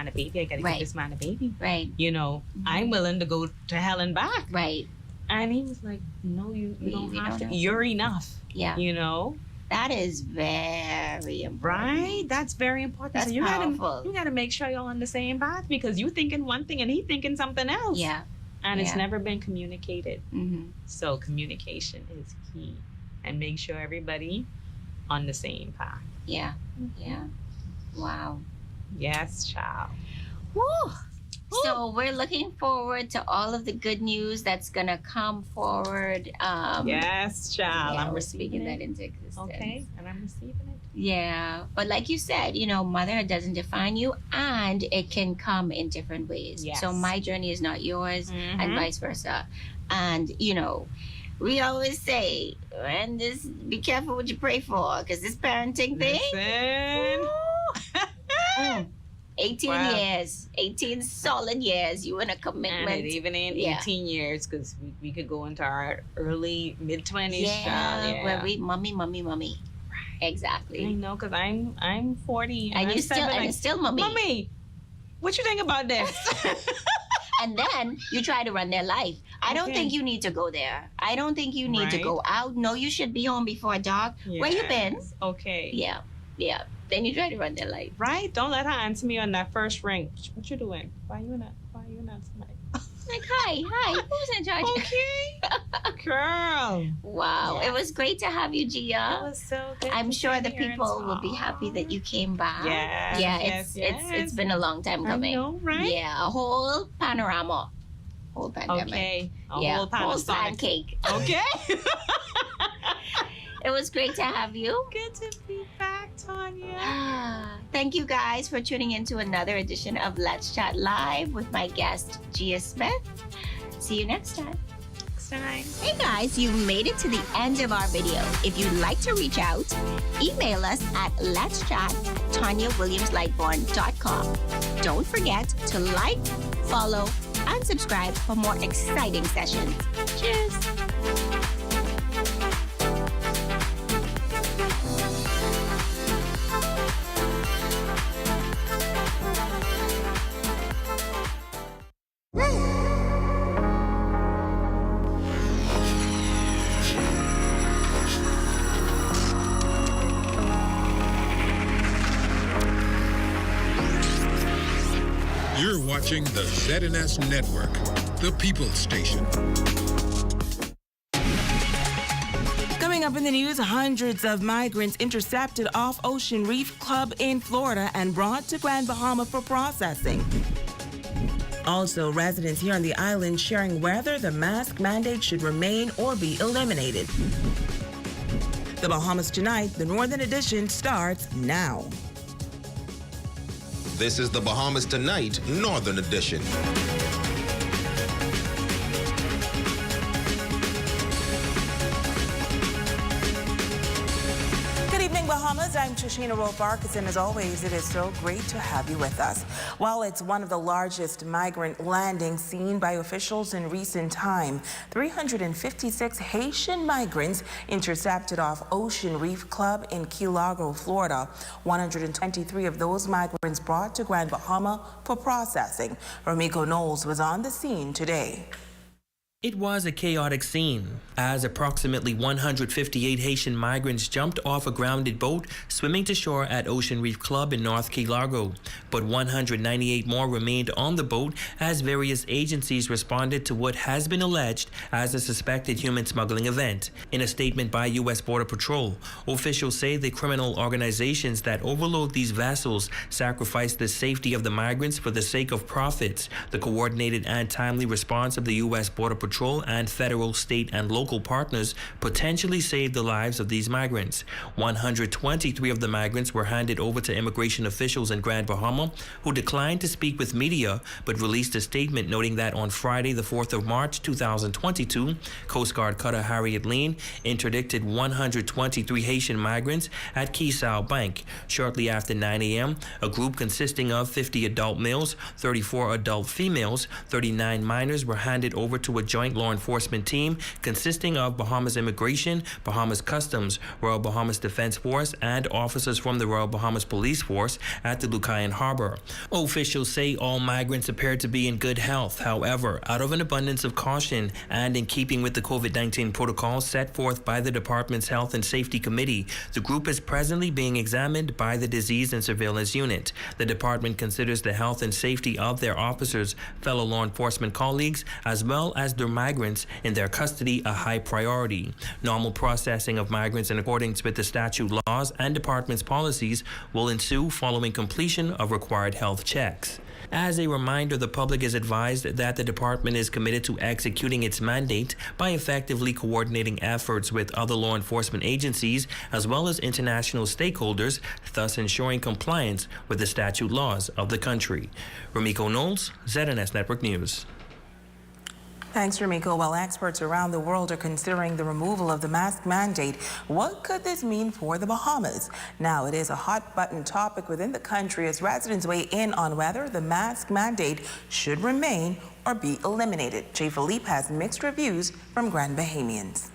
man a baby. I gotta Right. give this man a baby. Right. You know, I'm willing to go to hell and back. Right. And he was like, no, you don't You have don't to. have to. You're enough. Yeah. You know? That is very important. Right? That's very important. That's so you powerful. you gotta make sure you're on the same path because you thinking one thing and he thinking something else. Yeah. And it's Yeah. never been communicated. Mm-hmm. So communication is key. And make sure everybody on the same path. Yeah. Yeah. Wow. Yes, child. Woo. So we're looking forward to all of the good news that's gonna come forward. Yes, child. Yeah, I'm we're receiving speaking it. that into existence. Okay, and I'm receiving it. Yeah, but like you said, you know, motherhood doesn't define you, and it can come in different ways. Yes. So my journey is not yours, and Mhm. vice versa. And you know, we always say, and this, be careful what you pray for, because this parenting thing. Listen. Mm. 18 Wow. years, 18 solid years. You in a And commitment. it even in Yeah. 18 years, because we could go into our early mid-20s. Yeah, child. where we mommy. Exactly. I know, because I'm 40 And I'm you still, like, and it's still mommy. what you think about this? And then you try to run their life. I don't Okay. think you need to go there. I don't think you need to Right. go out. No, you should be home before dark. Where you been? Yes. Okay. Yeah. Then you try to run their life. Right? Don't let her answer me on that first ring. What you doing? Why you not somebody? Like, hi, who's in charge? Okay. Girl. Wow, Yes. it was great to have you, It Gia. was so good. I'm to sure be the here and people will be talk. happy that you came back. Yes, Yeah, yes, it's been a long time I coming. know, right? Yeah, a whole panorama. Whole pandemic. Okay. A Yeah, whole whole Panasonic. pancake. Okay. It was great to have you. Good to be back, Tanya. Thank you guys for tuning in to another edition of Let's Chat Live with my guest, Gia Smith. See you next time. Next time. Hey guys, you made it to the end of our video. If you'd like to reach out, email us at letschat@tanyawilliamslightborn.com. Don't forget to like, follow, and subscribe for more exciting sessions. Cheers! You're watching the ZNS Network, the People's Station. Coming up in the news, hundreds of migrants intercepted off Ocean Reef Club in Florida and brought to Grand Bahama for processing. Also, residents here on the island sharing whether the mask mandate should remain or be eliminated. The Bahamas Tonight, the Northern Edition, starts now. This is the Bahamas Tonight, Northern Edition. Good evening, Bahamas. I'm Trishina Rowe-Farkas, and as always, it is so great to have you with us. While it's one of the largest migrant landings seen by officials in recent time, 356 Haitian migrants intercepted off Ocean Reef Club in Key Largo, Florida. 123 of those migrants brought to Grand Bahama for processing. Romiko Knowles was on the scene today. It was a chaotic scene as approximately 158 Haitian migrants jumped off a grounded boat swimming to shore at Ocean Reef Club in North Key Largo. But 198 more remained on the boat as various agencies responded to what has been alleged as a suspected human smuggling event. In a statement by U.S. Border Patrol, officials say the criminal organizations that overload these vessels sacrifice the safety of the migrants for the sake of profits. The coordinated and timely response of the U.S. Border Patrol and federal, state, and local partners potentially saved the lives of these migrants. 123 of the migrants were handed over to immigration officials in Grand Bahama, who declined to speak with media, but released a statement noting that on Friday, the 4th of March, 2022, Coast Guard cutter Harriet Lane interdicted 123 Haitian migrants at Key Sal Bank. Shortly after 9 a.m., a group consisting of 50 adult males, 34 adult females, 39 minors were handed over to a joint joint law enforcement team consisting of Bahamas Immigration, Bahamas Customs, Royal Bahamas Defense Force, and officers from the Royal Bahamas Police Force at the Lucayan Harbor. Officials say all migrants appear to be in good health. However, out of an abundance of caution and in keeping with the COVID-19 protocols set forth by the Department's Health and Safety Committee, the group is presently being examined by the Disease and Surveillance Unit. The department considers the health and safety of their officers, fellow law enforcement colleagues, as well as their migrants in their custody a high priority. Normal processing of migrants in accordance with the statute laws and department's policies will ensue following completion of required health checks. As a reminder, the public is advised that the department is committed to executing its mandate by effectively coordinating efforts with other law enforcement agencies as well as international stakeholders, thus ensuring compliance with the statute laws of the country. Ramiko Knowles, ZNS Network News. Thanks, Ramiko. While experts around the world are considering the removal of the mask mandate, what could this mean for the Bahamas? Now, it is a hot-button topic within the country as residents weigh in on whether the mask mandate should remain or be eliminated. Jay Philippe has mixed reviews from Grand Bahamians.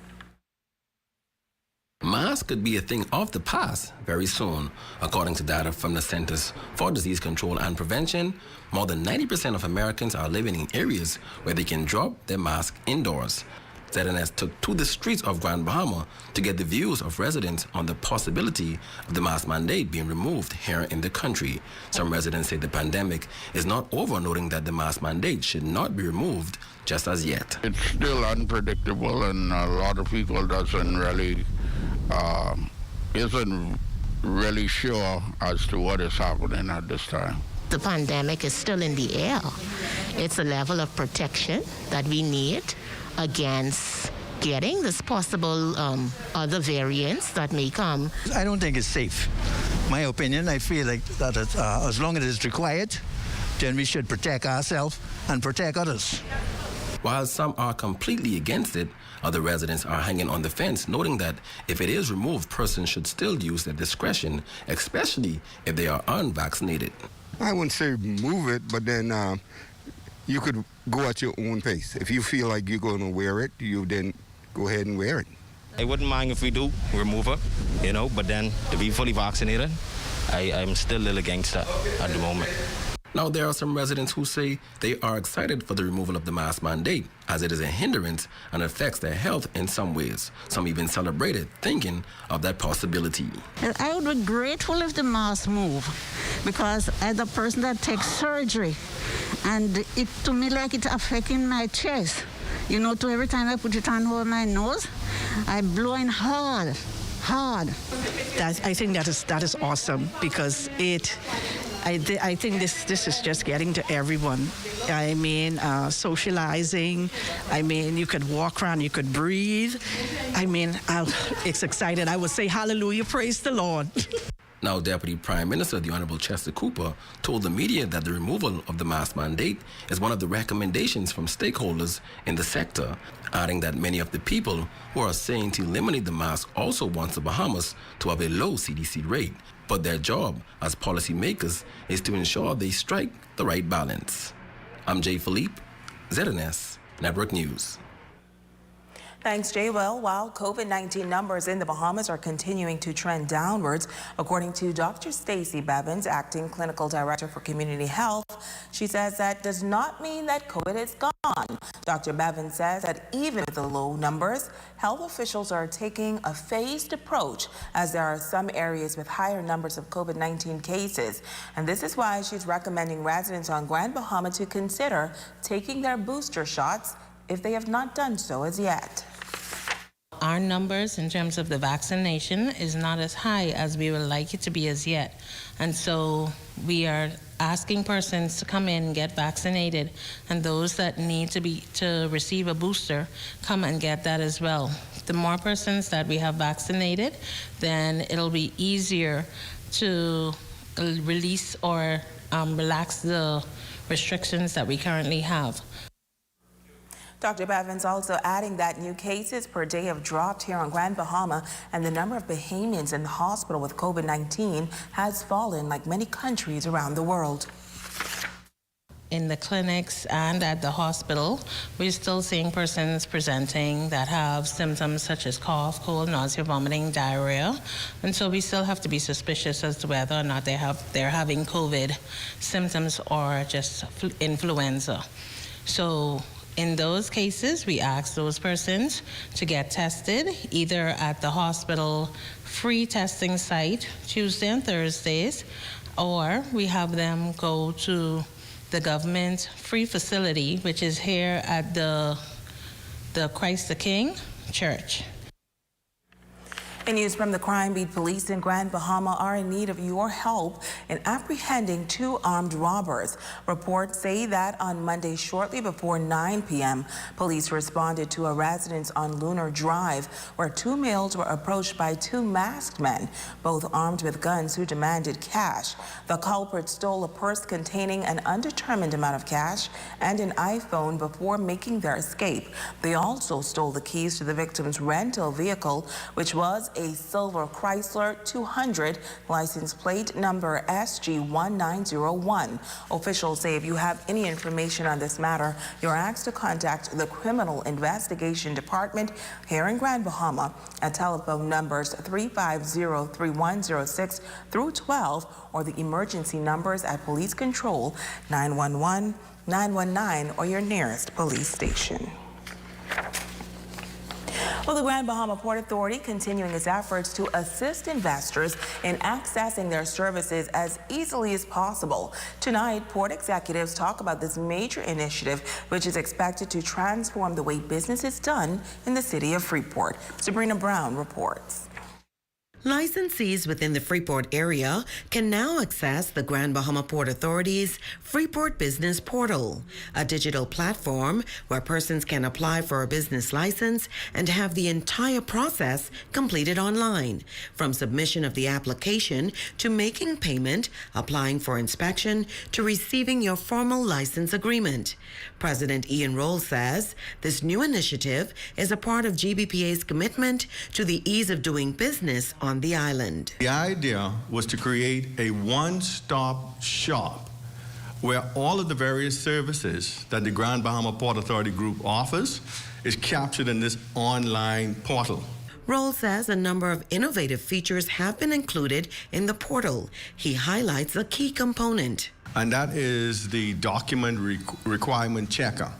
Masks could be a thing of the past very soon. According to data from the Centers for Disease Control and Prevention, more than 90% of Americans are living in areas where they can drop their mask indoors. ZNS took to the streets of Grand Bahama to get the views of residents on the possibility of the mask mandate being removed here in the country. Some residents say the pandemic is not over, noting that the mask mandate should not be removed just as yet. It's still unpredictable, and a lot of people isn't really sure as to what is happening at this time. The pandemic is still in the air. It's a level of protection that we need against getting this possible other variants that may come. I don't think it's safe. My opinion, I feel like that as long as it's required, then we should protect ourselves and protect others. While some are completely against it, other residents are hanging on the fence, noting that if it is removed, persons should still use their discretion, especially if they are unvaccinated. I wouldn't say move it, but then you could go at your own pace. If you feel like you're going to wear it, you then go ahead and wear it. I wouldn't mind if we do remove it, but then to be fully vaccinated, I'm still a little against that at the moment. Now, there are some residents who say they are excited for the removal of the mask mandate, as it is a hindrance and affects their health in some ways. Some even celebrated thinking of that possibility. I would be grateful if the mask move, because as a person that takes surgery, and it to me like it's affecting my chest. To every time I put it on over my nose, I blowing hard. I think that is awesome, because I think this is just getting to everyone. I mean, socializing. I mean, you could walk around, you could breathe. I mean, it's exciting. I would say hallelujah, praise the Lord. Now, Deputy Prime Minister, the Honorable Chester Cooper, told the media that the removal of the mask mandate is one of the recommendations from stakeholders in the sector, adding that many of the people who are saying to eliminate the mask also want the Bahamas to have a low CDC rate. But their job as policymakers is to ensure they strike the right balance. I'm Jay Philippe, ZNS Network News. Thanks, Jay. Well, while COVID-19 numbers in the Bahamas are continuing to trend downwards, according to Dr. Stacey Bevins, Acting Clinical Director for Community Health, she says that does not mean that COVID is gone. Dr. Bevins says that even with the low numbers, health officials are taking a phased approach, as there are some areas with higher numbers of COVID-19 cases. And this is why she's recommending residents on Grand Bahama to consider taking their booster shots if they have not done so as yet. Our numbers in terms of the vaccination is not as high as we would like it to be as yet. And so we are asking persons to come in and get vaccinated, and those that need to receive a booster, come and get that as well. The more persons that we have vaccinated, then it'll be easier to release or relax the restrictions that we currently have. Dr. Bevins also adding that new cases per day have dropped here on Grand Bahama, and the number of Bahamians in the hospital with COVID-19 has fallen like many countries around the world. in the clinics and at the hospital, we're still seeing persons presenting that have symptoms such as cough, cold, nausea, vomiting, diarrhea. And so we still have to be suspicious as to whether or not they're having COVID symptoms or just influenza. So in those cases, we ask those persons to get tested either at the hospital free testing site Tuesday and Thursdays, or we have them go to the government free facility, which is here at the Christ the King Church. In news from the Crime Beat, police in Grand Bahama are in need of your help in apprehending 2 armed robbers. Reports say that on Monday, shortly before 9 p.m., police responded to a residence on Lunar Drive where 2 males were approached by 2 masked men, both armed with guns, who demanded cash. The culprits stole a purse containing an undetermined amount of cash and an iPhone before making their escape. They also stole the keys to the victim's rental vehicle, which was a silver Chrysler 200, license plate number SG1901. Officials say if you have any information on this matter, you're asked to contact the Criminal Investigation Department here in Grand Bahama at telephone numbers 350-3106 through 12 or the emergency numbers at Police Control 911, 919 or your nearest police station. Well, the Grand Bahama Port Authority continuing its efforts to assist investors in accessing their services as easily as possible. Tonight, port executives talk about this major initiative, which is expected to transform the way business is done in the city of Freeport. Sabrina Brown reports. Licensees within the Freeport area can now access the Grand Bahama Port Authority's Freeport Business Portal, a digital platform where persons can apply for a business license and have the entire process completed online, from submission of the application to making payment, applying for inspection, to receiving your formal license agreement. President Ian Roll says this new initiative is a part of GBPA's commitment to the ease of doing business on the island. The idea was to create a one-stop shop where all of the various services that the Grand Bahama Port Authority Group offers is captured in this online portal. Roll says a number of innovative features have been included in the portal. He highlights a key component. And that is the document requirement checker.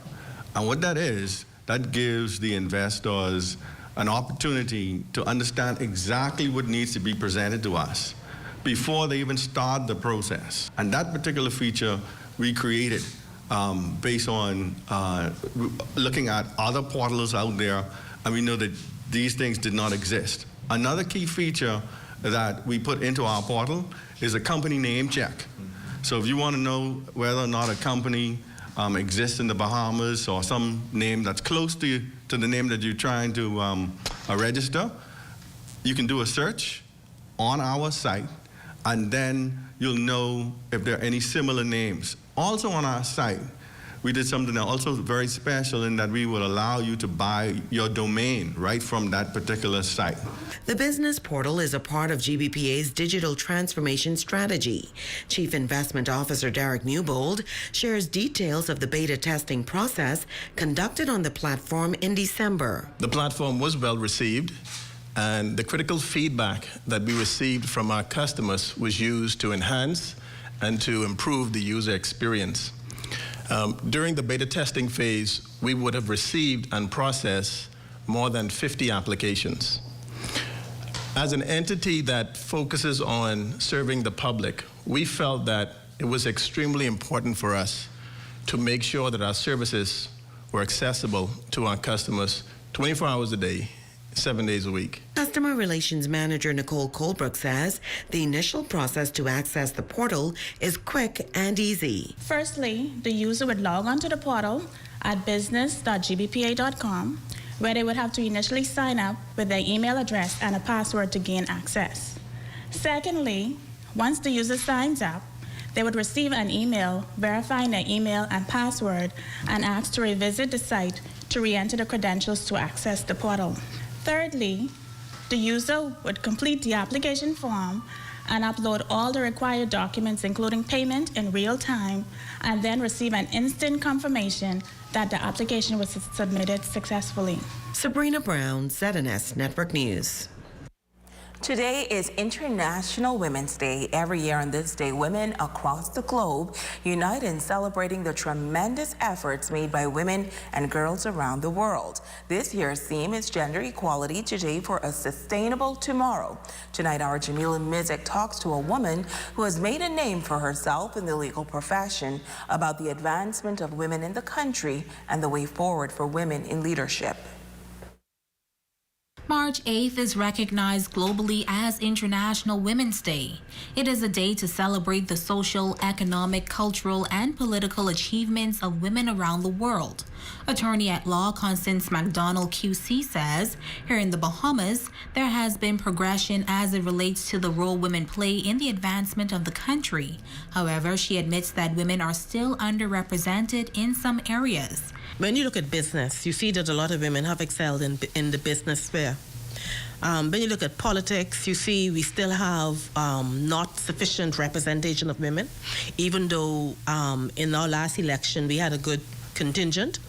And what that is, that gives the investors an opportunity to understand exactly what needs to be presented to us before they even start the process. And that particular feature we created based on looking at other portals out there, and we know that these things did not exist. Another key feature that we put into our portal is a company name check. So if you want to know whether or not a company exists in the Bahamas or some name that's close to the name that you're trying to register, you can do a search on our site, and then you'll know if there are any similar names. Also on our site, we did something also very special in that we would allow you to buy your domain right from that particular site. The business portal is a part of GBPA's digital transformation strategy. Chief Investment Officer Derek Newbold shares details of the beta testing process conducted on the platform in December. The platform was well received, and the critical feedback that we received from our customers was used to enhance and to improve the user experience. During the beta testing phase, we would have received and processed more than 50 applications. As an entity that focuses on serving the public, we felt that it was extremely important for us to make sure that our services were accessible to our customers 24 hours a day, 7 days a week. Customer Relations Manager Nicole Colbrook says the initial process to access the portal is quick and easy. Firstly, the user would log onto the portal at business.gbpa.com, where they would have to initially sign up with their email address and a password to gain access. Secondly, once the user signs up, they would receive an email verifying their email and password and asked to revisit the site to re-enter the credentials to access the portal. Thirdly, the user would complete the application form and upload all the required documents, including payment, in real time, and then receive an instant confirmation that the application was submitted successfully. Sabrina Brown, ZNS Network News. Today is International Women's Day. Every year on this day, women across the globe unite in celebrating the tremendous efforts made by women and girls around the world. This year's theme is Gender Equality, Today for a Sustainable Tomorrow. Tonight, our Jamila Mizik talks to a woman who has made a name for herself in the legal profession about the advancement of women in the country and the way forward for women in leadership. March 8th is recognized globally as International Women's Day. It is a day to celebrate the social, economic, cultural, and political achievements of women around the world. Attorney at law Constance McDonald QC says, here in the Bahamas, there has been progression as it relates to the role women play in the advancement of the country. However, she admits that women are still underrepresented in some areas. When you look at business, you see that a lot of women have excelled in the business sphere. When you look at politics, you see we still have not sufficient representation of women, even though in our last election we had a good contingent.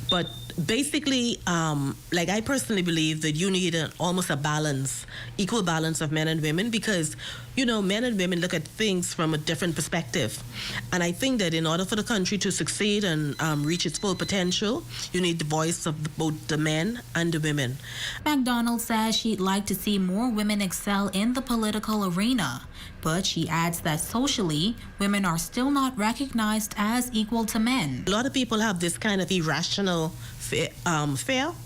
But basically, like I personally believe that you need almost a balance, equal balance of men and women, because, you know, men and women look at things from a different perspective. And I think that in order for the country to succeed and reach its full potential, you need the voice of both the men and the women. McDonald says she'd like to see more women excel in the political arena. But she adds that socially, women are still not recognized as equal to men. A lot of people have this kind of irrational fear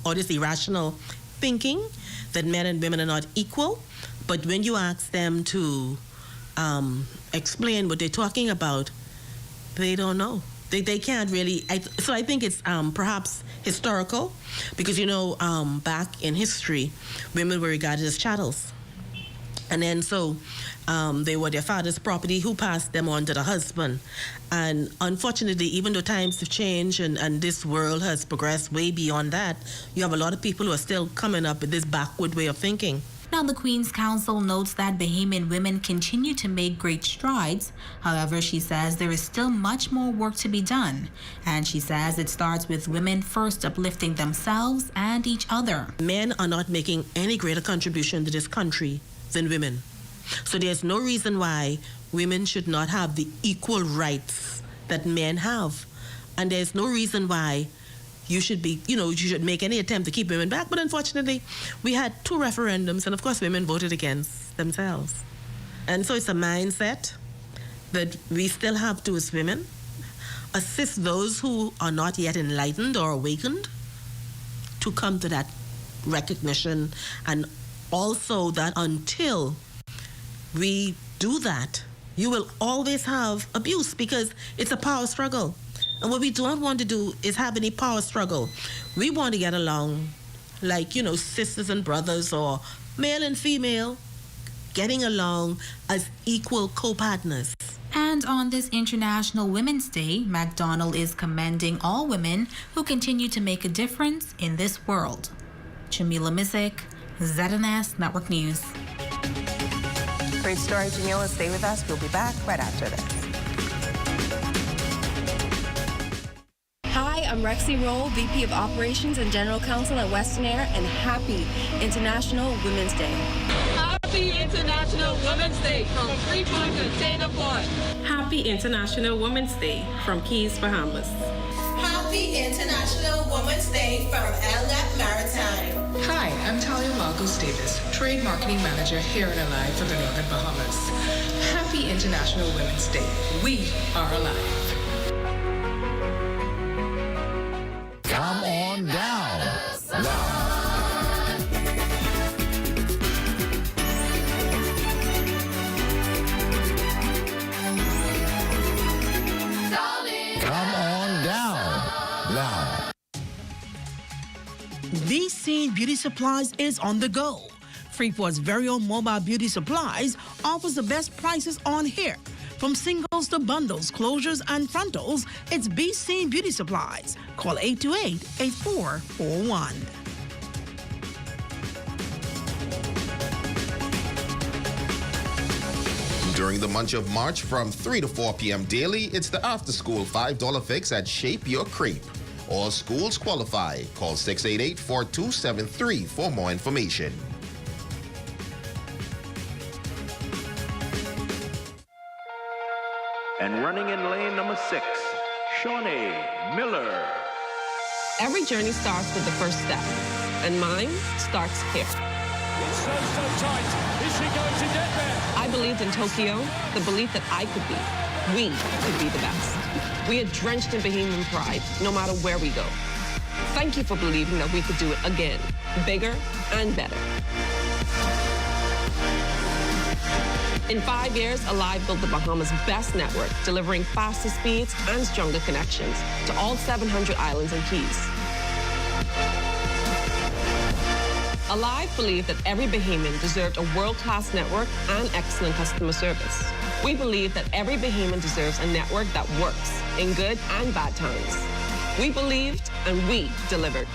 or this irrational thinking that men and women are not equal. But when you ask them to explain what they're talking about, they don't know. They can't really. So I think it's perhaps historical because, you know, back in history, women were regarded as chattels. And then so they were their father's property who passed them on to the husband. And unfortunately, even though times have changed and this world has progressed way beyond that, you have a lot of people who are still coming up with this backward way of thinking. Now, the Queen's Counsel notes that Bahamian women continue to make great strides. However, she says there is still much more work to be done. And she says it starts with women first uplifting themselves and each other. Men are not making any greater contribution to this country than women. So there's no reason why women should not have the equal rights that men have. And there's no reason why you should be, you should make any attempt to keep women back. But unfortunately, we had 2 referendums, and of course, women voted against themselves. And so it's a mindset that we still have to, as women, assist those who are not yet enlightened or awakened to come to that recognition, and also that until we do that, you will always have abuse because it's a power struggle. And what we don't want to do is have any power struggle. We want to get along like, sisters and brothers, or male and female, getting along as equal co-partners. And on this International Women's Day, McDonald is commending all women who continue to make a difference in this world. Jamila Mizik, ZNS Network News. Great story, Jamila. Stay with us. We'll be back right after this. Hi, I'm Rexy Roll, VP of Operations and General Counsel at Western Air, and happy International Women's Day. Happy International Women's Day from Freeport Container Port. Happy International Women's Day from Keys, Bahamas. Happy International Women's Day from LNAP Maritime. Hi, I'm Talia Marcos Davis, Trade Marketing Manager here in Alive for the Northern Bahamas. Happy International Women's Day. We are alive. Come on down. Come on down. Now. Be Seen Beauty Supplies is on the go. Freeport's very own Mobile Beauty Supplies offers the best prices on hair. From singles to bundles, closures, and frontals, it's Be Seen Beauty Supplies. Call 828-8441. During the month of March from 3 to 4 p.m. daily, it's the after-school $5 fix at Shape Your Crepe. All schools qualify. Call 688-4273 for more information. And running in lane number 6, Shawnee Miller. Every journey starts with the first step, and mine starts here. It's so tight. Is she going to get there? I believed in Tokyo, the belief that I could be, we could be the best. We are drenched in Bahamian pride, no matter where we go. Thank you for believing that we could do it again, bigger and better. In 5 years, Alive built the Bahamas' best network, delivering faster speeds and stronger connections to all 700 islands and keys. Alive believed that every Bahamian deserved a world-class network and excellent customer service. We believe that every Bahamian deserves a network that works in good and bad times. We believed and we delivered.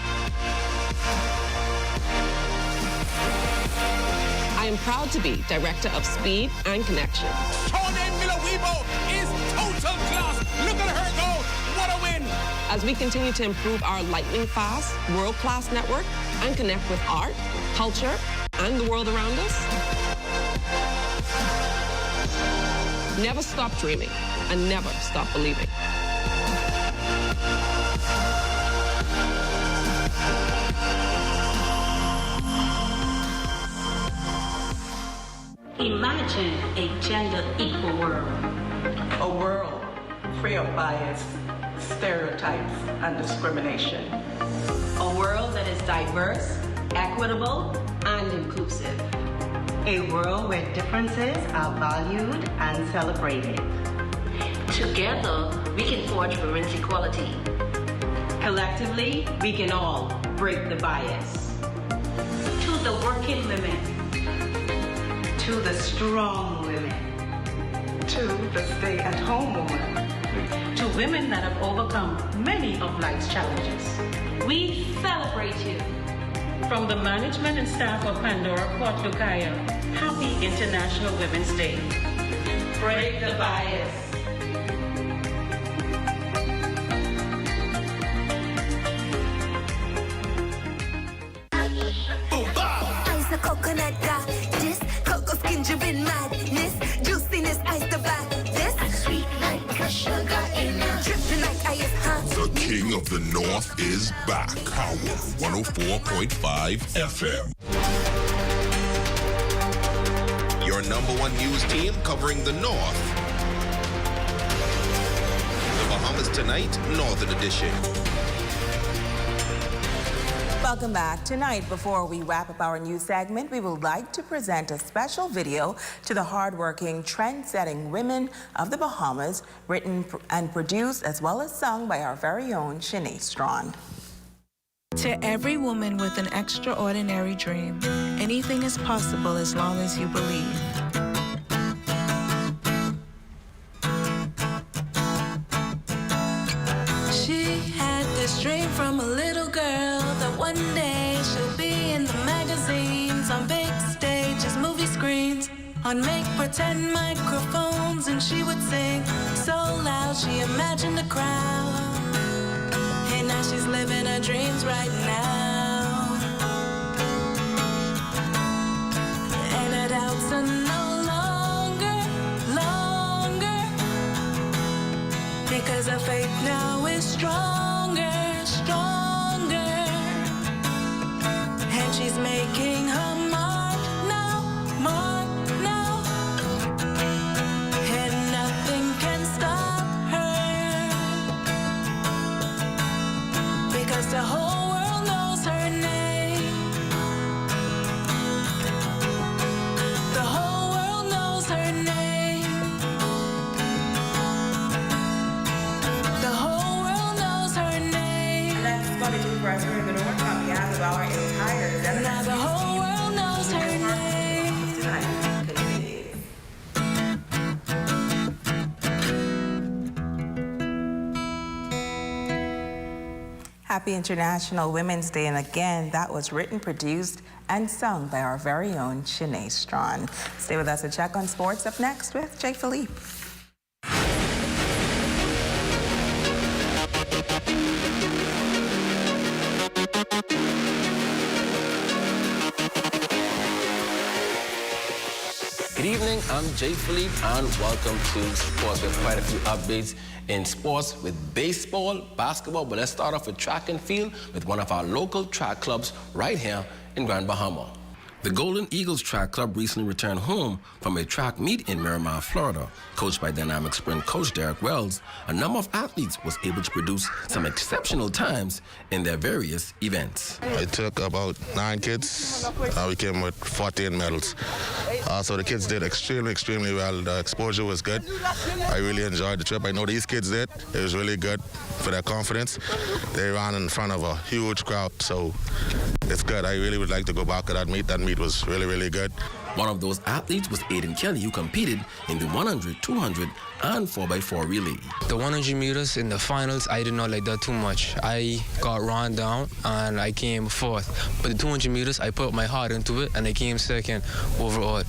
I am proud to be Director of Speed and Connection. Shawnee Miller Weibo is total class. Look at her go. What a win. As we continue to improve our lightning-fast, world-class network and connect with art, culture, and the world around us. Never stop dreaming and never stop believing. Imagine a gender-equal world. A world free of bias, stereotypes, and discrimination. A world that is diverse, equitable, and inclusive. A world where differences are valued and celebrated. Together, we can forge women's equality. Collectively, we can all break the bias. To the working women. To the strong women. To the stay-at-home woman. To women that have overcome many of life's challenges. We celebrate you. From the management and staff of Pandora Port Lucaya, happy International Women's Day. Break the bias. Ice the coconut got this, cocoa skin driven madness, juiciness ice the back this, sweet like a sugar in a dripping like ice hot. The King of the North is back. Power 104.5 FM. Your #1 news team covering the North. The Bahamas Tonight, Northern Edition. Welcome back. Tonight, before we wrap up our news segment, we would like to present a special video to the hardworking, trend-setting women of the Bahamas, written and produced as well as sung by our very own Shanae Strawn. To every woman with an extraordinary dream, anything is possible as long as you believe. She had this dream from a little girl that one day she'll be in the magazines, on big stages, movie screens, on make-pretend microphones, and she would sing so loud she imagined a crowd. And now she's living her dreams right now. And her doubts are no longer, because her faith now is stronger. And she's making her mark now. And nothing can stop her, because the whole world knows her name. The whole world knows her name. The whole world knows her name. And that's what we do for us here in the North on behalf of our entire now the whole world knows her name. Happy International Women's Day, and again, that was written, produced, and sung by our very own Sinead Strawn. Stay with us. A check on sports up next with Jay Philippe. Good evening, I'm Jay Philippe, and welcome to Sports. We have quite a few updates in sports with baseball, basketball, but let's start off with track and field with one of our local track clubs right here in Grand Bahama. The Golden Eagles Track Club recently returned home from a track meet in Miramar, Florida. Coached by dynamic sprint coach Derek Wells, a number of athletes was able to produce some exceptional times in their various events. I took about 9 kids. We came with 14 medals. So the kids did extremely well. The exposure was good. I really enjoyed the trip. I know these kids did. It was really good for their confidence. They ran in front of a huge crowd, so it's good. I really would like to go back to that meet. That meet was really good. One of those athletes was Aiden Kelly, who competed in the 100, 200, and 4x4 relay. The 100 meters in the finals, I did not like that too much. I got run down and I came fourth. But the 200 meters, I put my heart into it and I came second overall.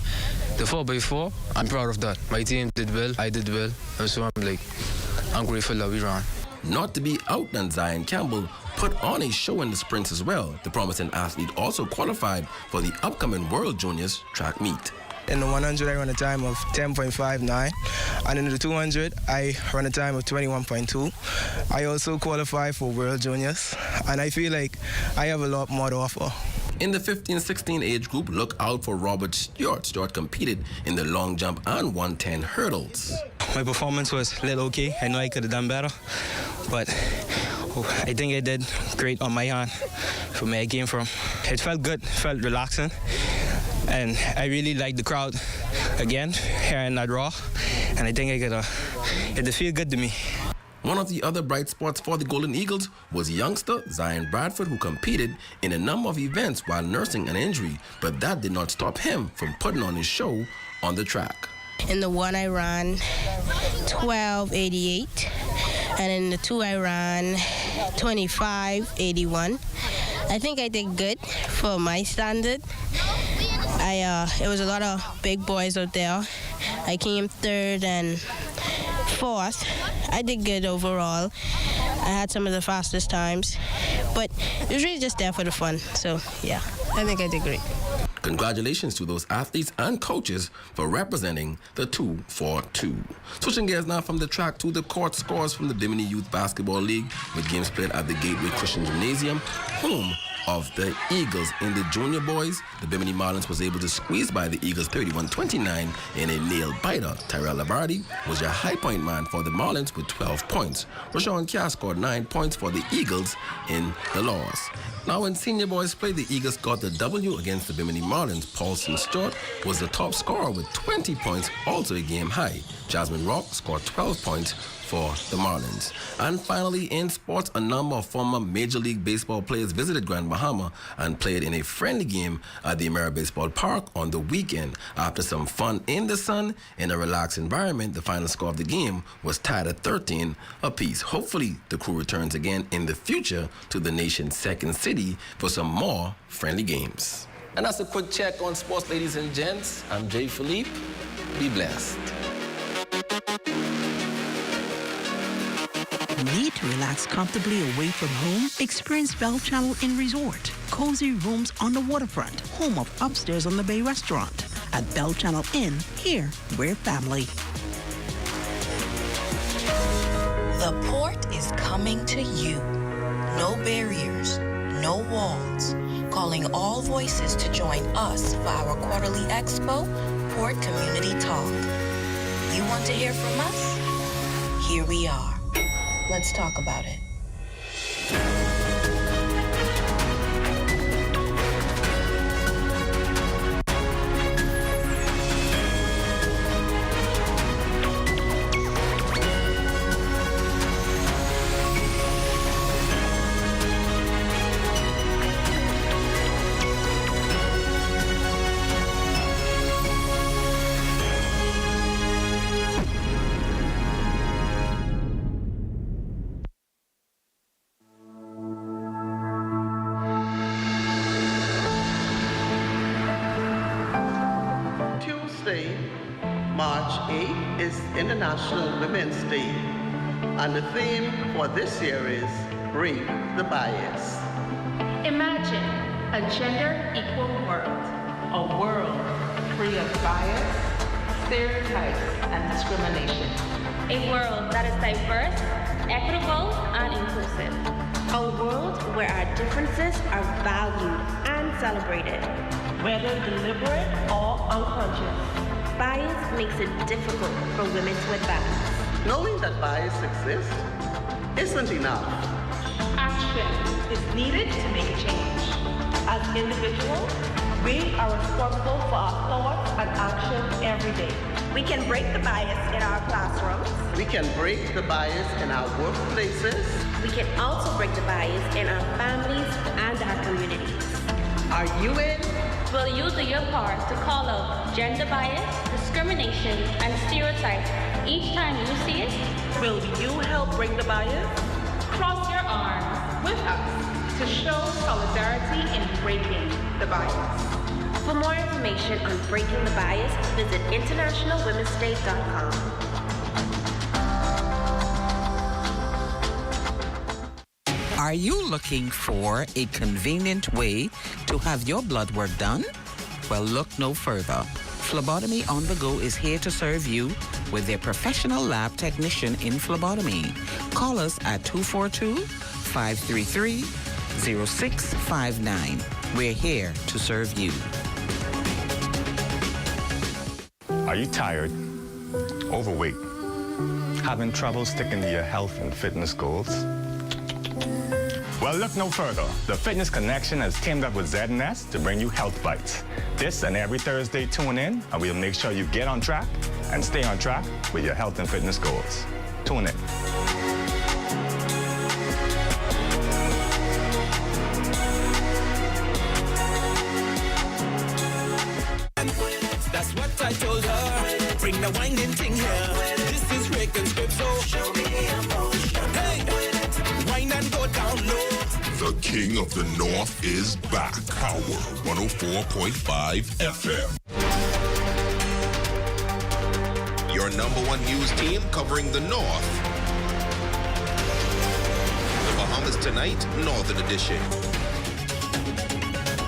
The 4x4, I'm proud of that. My team did well, I did well, and so I'm grateful that we ran. Not to be outdone, Zion Campbell put on a show in the sprints as well. The promising athlete also qualified for the upcoming World Juniors track meet. In the 100, I run a time of 10.59, and in the 200, I run a time of 21.2. I also qualify for World Juniors, and I feel like I have a lot more to offer. In the 15-16 age group, look out for Robert Stewart. Stewart competed in the long jump and 110 hurdles. My performance was a little okay. I know I could have done better, but I think I did great on my hand from where I came from. It felt good, felt relaxing, and I really liked the crowd again here in that Raw, and I think it feel good to me. One of the other bright spots for the Golden Eagles was youngster Zion Bradford, who competed in a number of events while nursing an injury, but that did not stop him from putting on his show on the track. In the 1, I ran 12:88, and in the 2, I ran 25:81. I think I did good for my standard. It was a lot of big boys out there. I came 3rd and 4th. I did good overall. I had some of the fastest times, but it was really just there for the fun. So yeah, I think I did great. Congratulations to those athletes and coaches for representing the 2-4-2. Switching gears now from the track to the court, scores from the Bimini Youth Basketball League with games played at the Gateway Christian Gymnasium, home of the Eagles. In the junior boys, the Bimini Marlins was able to squeeze by the Eagles 31-29 in a nail-biter. Tyrell Labardi was your high point man for the Marlins with 12 points. Rashawn Kya scored 9 points for the Eagles in the loss. Now in senior boys play, the Eagles got the W against the Bimini Marlins. Paulson Stewart was the top scorer with 20 points, also a game high. Jasmine Rock scored 12 points for the Marlins. And finally, in sports, a number of former Major League Baseball players visited Grand Bahama and played in a friendly game at the Amera Baseball Park on the weekend. After some fun in the sun, in a relaxed environment, the final score of the game was tied at 13 apiece. Hopefully, the crew returns again in the future to the nation's second city for some more friendly games. And that's a quick check on sports, ladies and gents. I'm Jay Philippe. Be blessed. Need to relax comfortably away from home? Experience Bell Channel Inn Resort. Cozy rooms on the waterfront, home of Upstairs on the Bay restaurant. At Bell Channel Inn, here we're family. The port is coming to you. No barriers, no walls. Calling all voices to join us for our quarterly expo, Port Community Talk. You want to hear from us? Here we are. Let's talk about it. is International Women's Day, and the theme for this year is Break the Bias. Imagine a gender-equal world, a world free of bias, stereotypes, and discrimination. A world that is diverse, equitable, and inclusive. A world where our differences are valued and celebrated. Whether deliberate or unconscious, bias makes it difficult for women to advance. Knowing that bias exists isn't enough. Action is needed to make a change. As individuals, we are responsible for our thoughts and actions every day. We can break the bias in our classrooms. We can break the bias in our workplaces. We can also break the bias in our families and our communities. Are you in? Will you do your part to call out gender bias, discrimination, and stereotypes each time you see it? Will you help break the bias? Cross your arms with us to show solidarity in breaking the bias. For more information on breaking the bias, visit internationalwomen'sday.com. Are you looking for a convenient way to have your blood work done? Well, look no further. Phlebotomy on the Go is here to serve you with their professional lab technician in phlebotomy. Call us at 242-533-0659. We're here to serve you. Are you tired, overweight, having trouble sticking to your health and fitness goals? Well, look no further. The Fitness Connection has teamed up with Z&S to bring you Health Bites. This and every Thursday, tune in, and we'll make sure you get on track and stay on track with your health and fitness goals. Tune in. That's what I told her. Bring the whining thing here. This is Rick and Skip, so show me emotion. Hey, wine and go down low. The King of the North is back. Power 104.5 FM. Your #1 news team covering the North. The Bahamas Tonight, Northern Edition.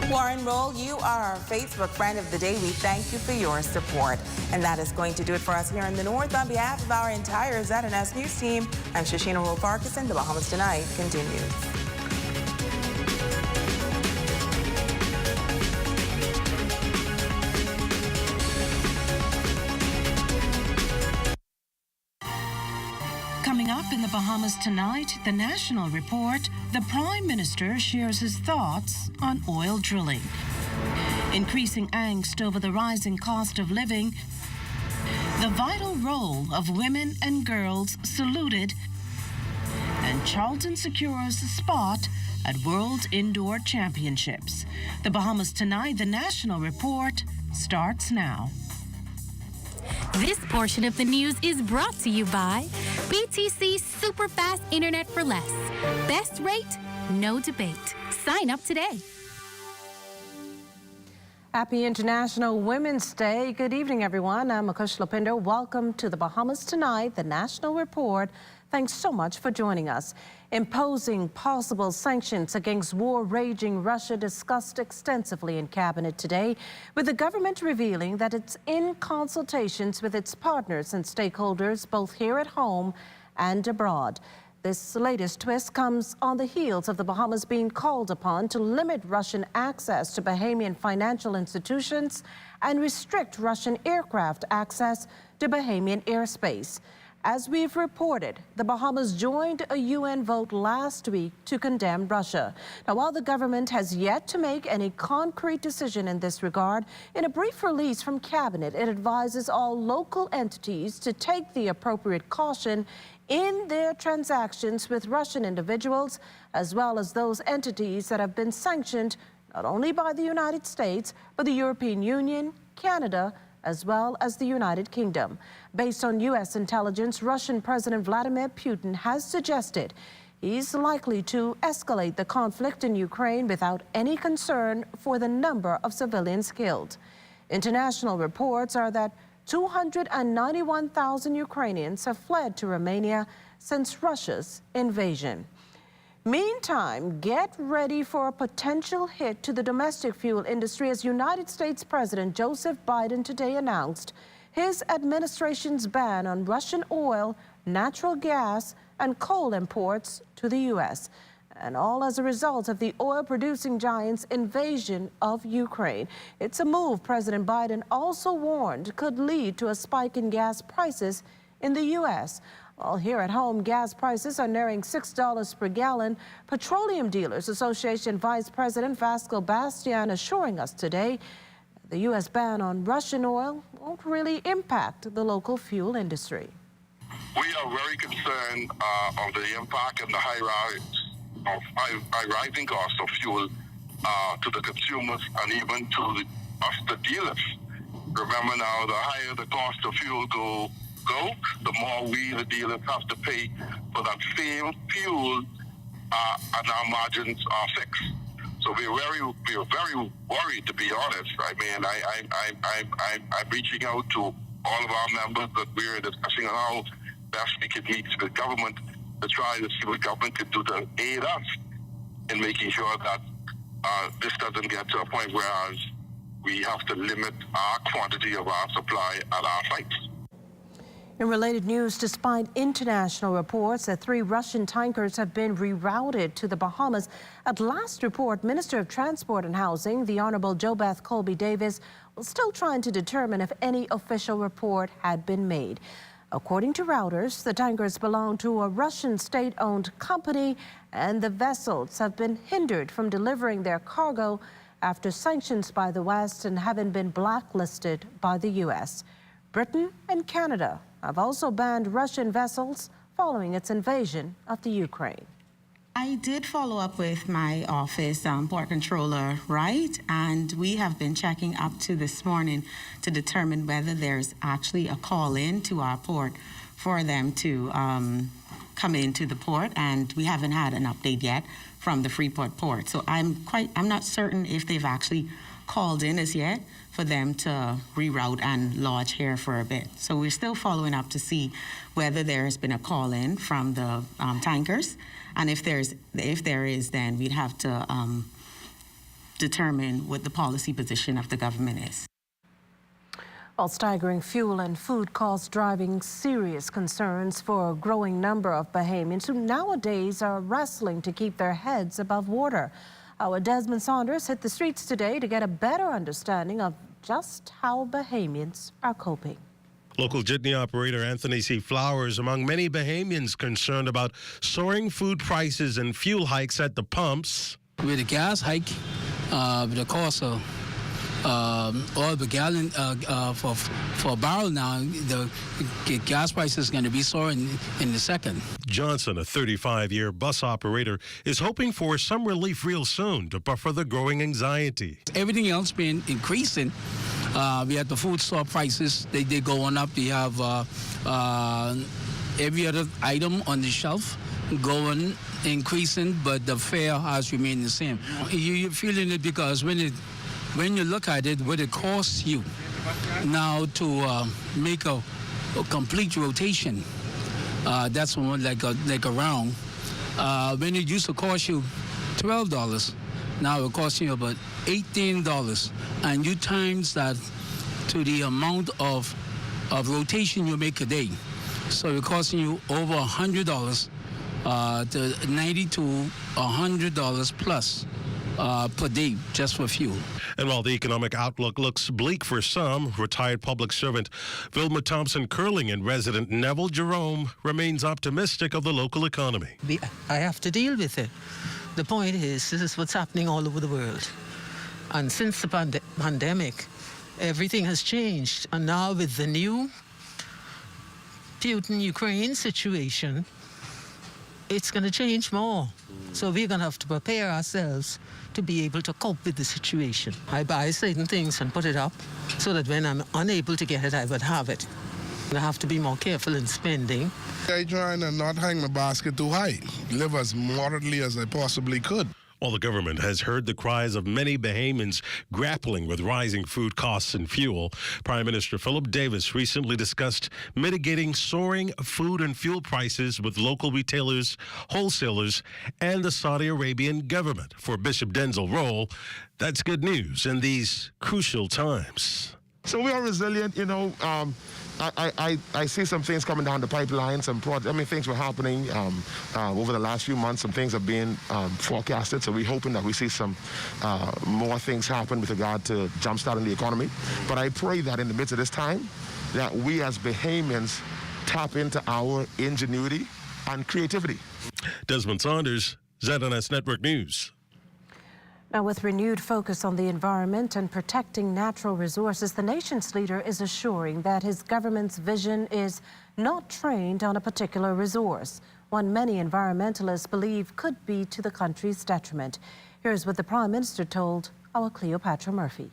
Warren Roll, you are our Facebook friend of the day. We thank you for your support. And that is going to do it for us here in the North. On behalf of our entire Z&S News team, I'm Shoshana Rowe-Parkinson. The Bahamas Tonight continues. Coming up in the Bahamas Tonight, the National Report, the Prime Minister shares his thoughts on oil drilling. Increasing angst over the rising cost of living, the vital role of women and girls saluted, and Charlton secures a spot at World Indoor Championships. The Bahamas Tonight, the National Report, starts now. This portion of the news is brought to you by PTC Superfast Internet for Less. Best rate, no debate. Sign up today. Happy International Women's Day. Good evening, everyone. I'm Akush Lopinder. Welcome to the Bahamas Tonight, the National Report. Thanks so much for joining us. Imposing possible sanctions against war-raging Russia discussed extensively in Cabinet today, with the government revealing that it's in consultations with its partners and stakeholders both here at home and abroad. This latest twist comes on the heels of the Bahamas being called upon to limit Russian access to Bahamian financial institutions and restrict Russian aircraft access to Bahamian airspace. As we've reported, the Bahamas joined a UN vote last week to condemn Russia. Now, while the government has yet to make any concrete decision in this regard, in a brief release from Cabinet, it advises all local entities to take the appropriate caution in their transactions with Russian individuals, as well as those entities that have been sanctioned not only by the United States, but the European Union, Canada, as well as the United Kingdom. Based on U.S. intelligence, Russian President Vladimir Putin has suggested he's likely to escalate the conflict in Ukraine without any concern for the number of civilians killed. International reports are that 291,000 Ukrainians have fled to Romania since Russia's invasion. Meantime, get ready for a potential hit to the domestic fuel industry as United States President Joseph Biden today announced his administration's ban on Russian oil, natural gas, and coal imports to the U.S. And all as a result of the oil-producing giant's invasion of Ukraine. It's a move President Biden also warned could lead to a spike in gas prices in the U.S. Well, here at home, gas prices are nearing $6 per gallon. Petroleum Dealers Association Vice President Vasco Bastian assuring us today the U.S. ban on Russian oil won't really impact the local fuel industry. We are very concerned of the impact and the high rising cost of fuel to the consumers and even to us, the dealers. Remember now, the higher the cost of fuel go, the more we, the dealers, have to pay for that same fuel, and our margins are fixed. So we're very worried, to be honest. I mean, I'm reaching out to all of our members that we're discussing on how best we can meet with government to try to see what government can do to aid us in making sure that this doesn't get to a point where we have to limit our quantity of our supply at our sites. In related news, despite international reports that 3 Russian tankers have been rerouted to the Bahamas, at last report, Minister of Transport and Housing, the Honorable JoBeth Colby Davis, was still trying to determine if any official report had been made. According to Reuters, the tankers belong to a Russian state-owned company, and the vessels have been hindered from delivering their cargo after sanctions by the West and having been blacklisted by the U.S. Britain and Canada have also banned Russian vessels following its invasion of the Ukraine. I did follow up with my office, Port Controller Wright, and we have been checking up to this morning to determine whether there's actually a call in to our port for them to come into the port, and we haven't had an update yet from the Freeport port. So I'm not certain if they've actually called in as yet for them to reroute and lodge here for a bit. So we're still following up to see whether there has been a call in from the tankers, and if there is, then we'd have to determine what the policy position of the government is. While staggering fuel and food costs driving serious concerns for a growing number of Bahamians who nowadays are wrestling to keep their heads above water. Our Desmond Saunders hit the streets today to get a better understanding of just how Bahamians are coping. Local jitney operator Anthony C. Flowers among many Bahamians concerned about soaring food prices and fuel hikes at the pumps. With the gas hike, the cost of oil per gallon for a barrel now, the gas price is going to be soaring in the second. Johnson, a 35-year bus operator, is hoping for some relief real soon to buffer the growing anxiety. Everything else been increasing. We have the food store prices, they going up. We have every other item on the shelf increasing, but the fare has remained the same. You're feeling it because when you look at it, what it costs you now to make a complete rotation, that's more like a round. When it used to cost you $12, now it costs you about $18, and you times that to the amount of rotation you make a day. So it costing you over $100 to $90 to $100 plus per day just for fuel. And while the economic outlook looks bleak for some, retired public servant Vilma Thompson-Curling and resident Neville Jerome remains optimistic of the local economy. I have to deal with it. The point is, this is what's happening all over the world. And since the pandemic, everything has changed. And now with the new Putin-Ukraine situation, it's going to change more. So we're going to have to prepare ourselves to be able to cope with the situation. I buy certain things and put it up so that when I'm unable to get it, I would have it. I have to be more careful in spending. I try to not hang my basket too high, live as moderately as I possibly could. While the government has heard the cries of many Bahamians grappling with rising food costs and fuel, Prime Minister Philip Davis recently discussed mitigating soaring food and fuel prices with local retailers, wholesalers, and the Saudi Arabian government. For Bishop Denzel Roll, that's good news in these crucial times. So we are resilient, I see some things coming down the pipeline, things were happening over the last few months. Some things are being forecasted, so we're hoping that we see some more things happen with regard to jumpstarting the economy. But I pray that in the midst of this time, that we as Bahamians tap into our ingenuity and creativity. Desmond Saunders, ZNS Network News. Now, with renewed focus on the environment and protecting natural resources, the nation's leader is assuring that his government's vision is not trained on a particular resource, one many environmentalists believe could be to the country's detriment. Here's what the Prime Minister told our Cleopatra Murphy.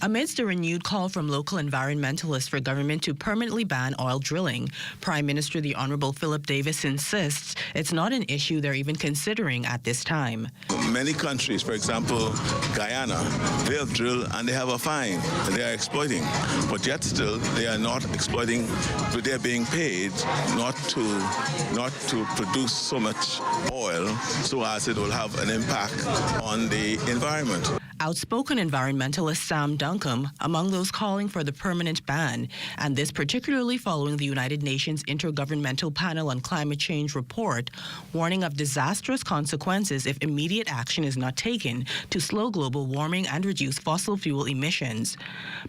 Amidst a renewed call from local environmentalists for government to permanently ban oil drilling, Prime Minister the Honourable Philip Davis insists it's not an issue they're even considering at this time. Many countries, for example, Guyana, they have drilled and they have a fine. They are exploiting, but yet still they are not exploiting, but they're being paid not to produce so much oil so as it will have an impact on the environment. Outspoken environmentalist Sam Duncombe among those calling for the permanent ban, and this particularly following the United Nations Intergovernmental Panel on Climate Change report, warning of disastrous consequences if immediate action is not taken to slow global warming and reduce fossil fuel emissions.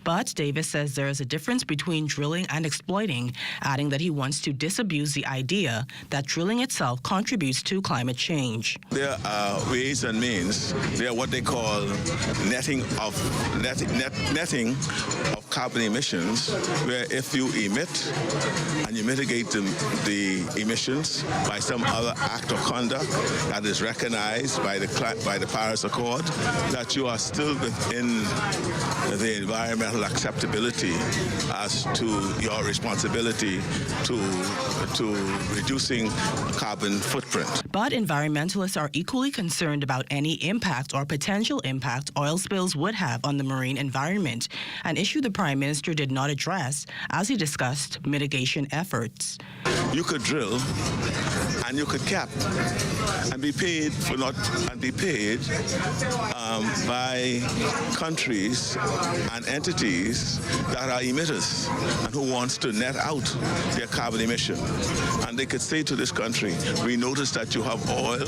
But Davis says there is a difference between drilling and exploiting, adding that he wants to disabuse the idea that drilling itself contributes to climate change. There are ways and means. They are what they call netting of carbon emissions, where if you emit and you mitigate the emissions by some other act or conduct that is recognized by the Paris Accord, that you are still within the environmental acceptability as to your responsibility to reducing carbon footprint. But environmentalists are equally concerned about any impact or potential impact oil spills would have on the marine environment, an issue the Prime Minister did not address as he discussed mitigation efforts. You could drill and you could cap and be paid by countries and entities that are emitters and who wants to net out their carbon emission. And they could say to this country, we notice that you have oil,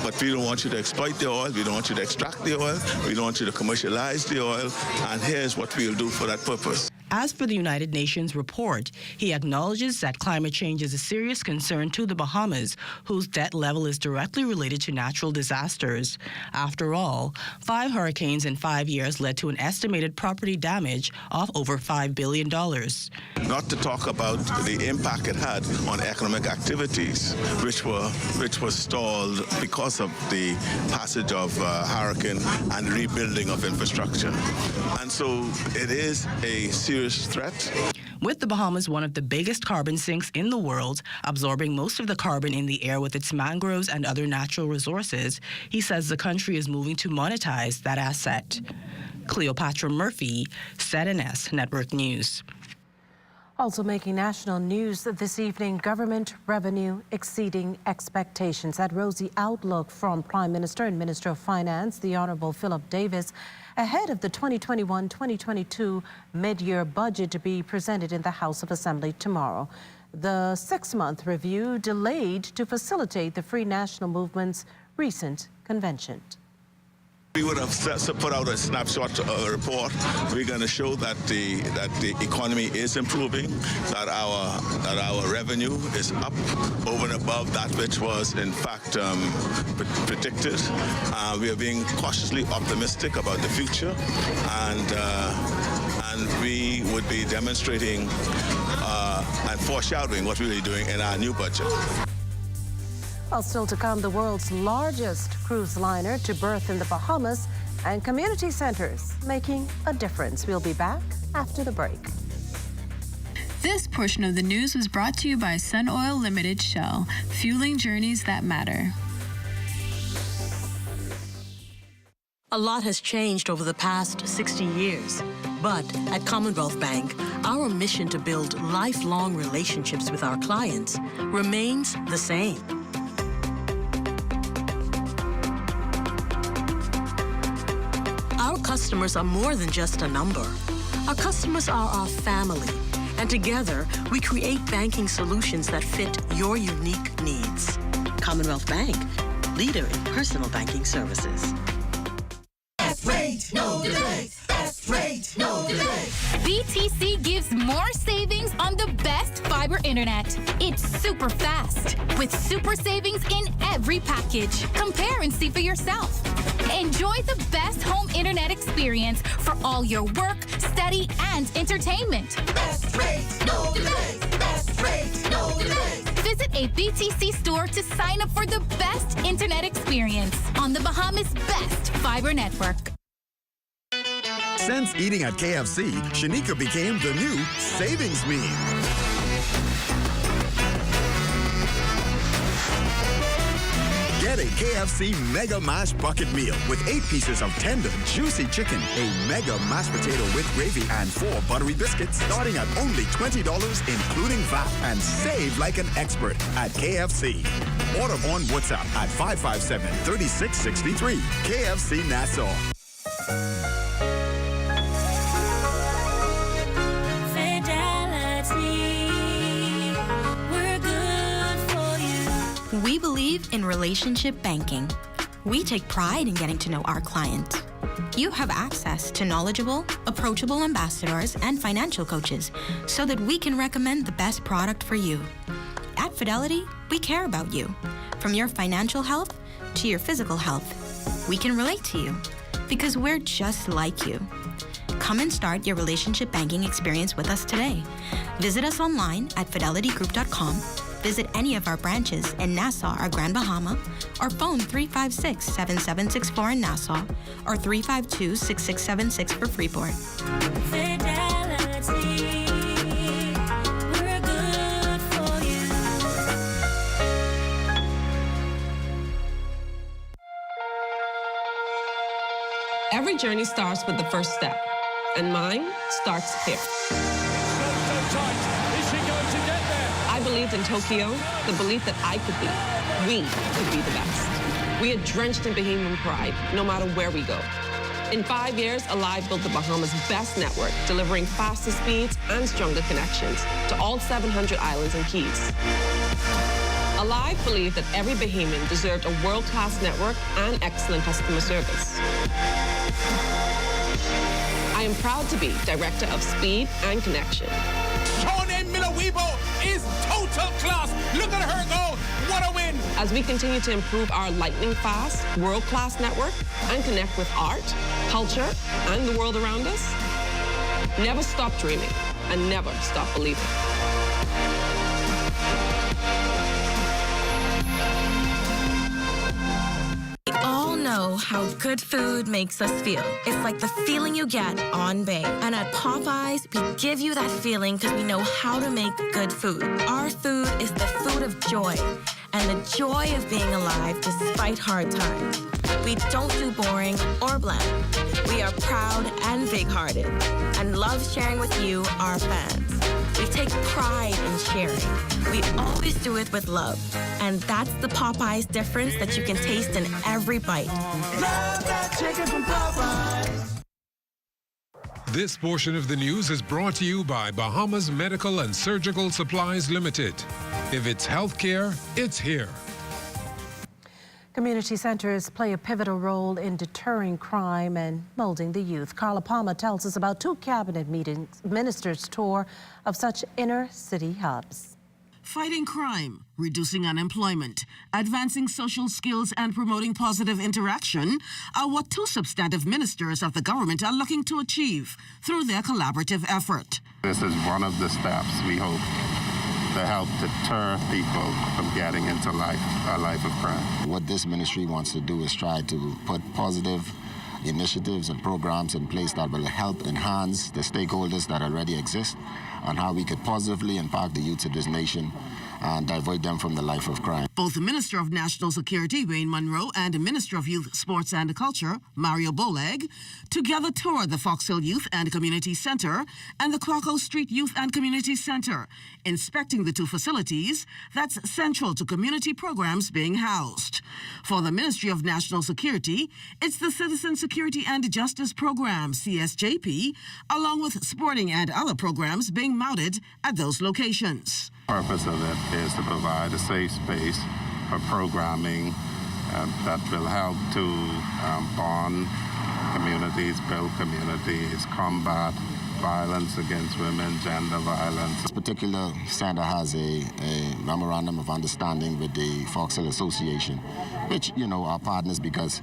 but we don't want you to exploit the oil, we don't want you to extract the oil, we don't want you to commercialize the oil, and here's what we'll do for that purpose. As for the United Nations report, he acknowledges that climate change is a serious concern to the Bahamas, whose debt level is directly related to natural disasters. After all, 5 hurricanes in 5 years led to an estimated property damage of over $5 billion. Not to talk about the impact it had on economic activities, which was stalled because of the passage of hurricane and rebuilding of infrastructure. And so it is a serious threat. With the Bahamas one of the biggest carbon sinks in the world, absorbing most of the carbon in the air with its mangroves and other natural resources, he says the country is moving to monetize that asset. Cleopatra Murphy, ZNS Network News. Also making national news this evening, government revenue exceeding expectations. That rosy outlook from Prime Minister and Minister of Finance, the Honourable Philip Davis, ahead of the 2021-2022 mid-year budget to be presented in the House of Assembly tomorrow. The 6-month review delayed to facilitate the Free National Movement's recent convention. We would have put out a snapshot report. We're going to show that the economy is improving, that our revenue is up over and above that which was in fact predicted. We are being cautiously optimistic about the future, and we would be demonstrating and foreshadowing what we'll be doing in our new budget. Well, still to come, the world's largest cruise liner to berth in the Bahamas and community centers making a difference. We'll be back after the break. This portion of the news was brought to you by Sun Oil Limited Shell, fueling journeys that matter. A lot has changed over the past 60 years, but at Commonwealth Bank, our mission to build lifelong relationships with our clients remains the same. Our customers are more than just a number. Our customers are our family, and together we create banking solutions that fit your unique needs. Commonwealth Bank, leader in personal banking services. Best rate, no delay. Best rate, no delay. BTC gives more savings on the best fiber internet. It's super fast with super savings in every package. Compare and see for yourself. Enjoy the best home internet experience for all your work, study, and entertainment. Best rate, no delay. Best rate, no delay. Visit a BTC store to sign up for the best internet experience on the Bahamas' best fiber network. Since eating at KFC, Shanika became the new savings meme. Get a KFC Mega Mash Bucket Meal with 8 pieces of tender, juicy chicken, a Mega Mashed Potato with gravy, and 4 buttery biscuits, starting at only $20, including VAT, and save like an expert at KFC. Order on WhatsApp at 557-3663. KFC Nassau. We believe in relationship banking. We take pride in getting to know our clients. You have access to knowledgeable, approachable ambassadors and financial coaches so that we can recommend the best product for you. At Fidelity, we care about you. From your financial health to your physical health, we can relate to you because we're just like you. Come and start your relationship banking experience with us today. Visit us online at fidelitygroup.com. Visit any of our branches in Nassau or Grand Bahama, or phone 356-7764 in Nassau or 352-6676 for Freeport. Fidelity, we're good for you. Every journey starts with the first step, and mine starts here. I believed in Tokyo, the belief that I could be, we could be the best. We are drenched in Bahamian pride, no matter where we go. In 5 years, Alive built the Bahamas' best network, delivering faster speeds and stronger connections to all 700 islands and keys. Alive believed that every Bahamian deserved a world-class network and excellent customer service. I am proud to be Director of Speed and Connection. Is total class. Look at her go. What a win. As we continue to improve our lightning-fast, world-class network and connect with art, culture, and the world around us, never stop dreaming and never stop believing. We all know how good food makes us feel. It's like the feeling you get on Bay. And at Popeyes, we give you that feeling because we know how to make good food. Our food is the food of joy and the joy of being alive despite hard times. We don't do boring or bland. We are proud and big-hearted and love sharing with you, our fans. We take pride in sharing. We always do it with love. And that's the Popeyes difference that you can taste in every bite. Love that chicken from Popeyes. This portion of the news is brought to you by Bahamas Medical and Surgical Supplies Limited. If it's healthcare, it's here. Community centers play a pivotal role in deterring crime and molding the youth. Carla Palmer tells us about 2 cabinet ministers' tour of such inner city hubs. Fighting crime, reducing unemployment, advancing social skills, and promoting positive interaction are what 2 substantive ministers of the government are looking to achieve through their collaborative effort. This is one of the steps, we hope, to help deter people from getting into a life of crime. What this ministry wants to do is try to put positive initiatives and programs in place that will help enhance the stakeholders that already exist and how we could positively impact the youth of this nation and divert them from the life of crime. Both the Minister of National Security, Wayne Monroe, and the Minister of Youth, Sports and Culture, Mario Boleg, together toured the Fox Hill Youth and Community Center and the Quaco Street Youth and Community Center, inspecting the two facilities that's central to community programs being housed. For the Ministry of National Security, it's the Citizen Security and Justice Program, CSJP, along with sporting and other programs being mounted at those locations. The purpose of it is to provide a safe space for programming that will help to bond communities, build communities, combat violence against women, gender violence. This particular center has a memorandum of understanding with the Fox Hill Association, which, are partners because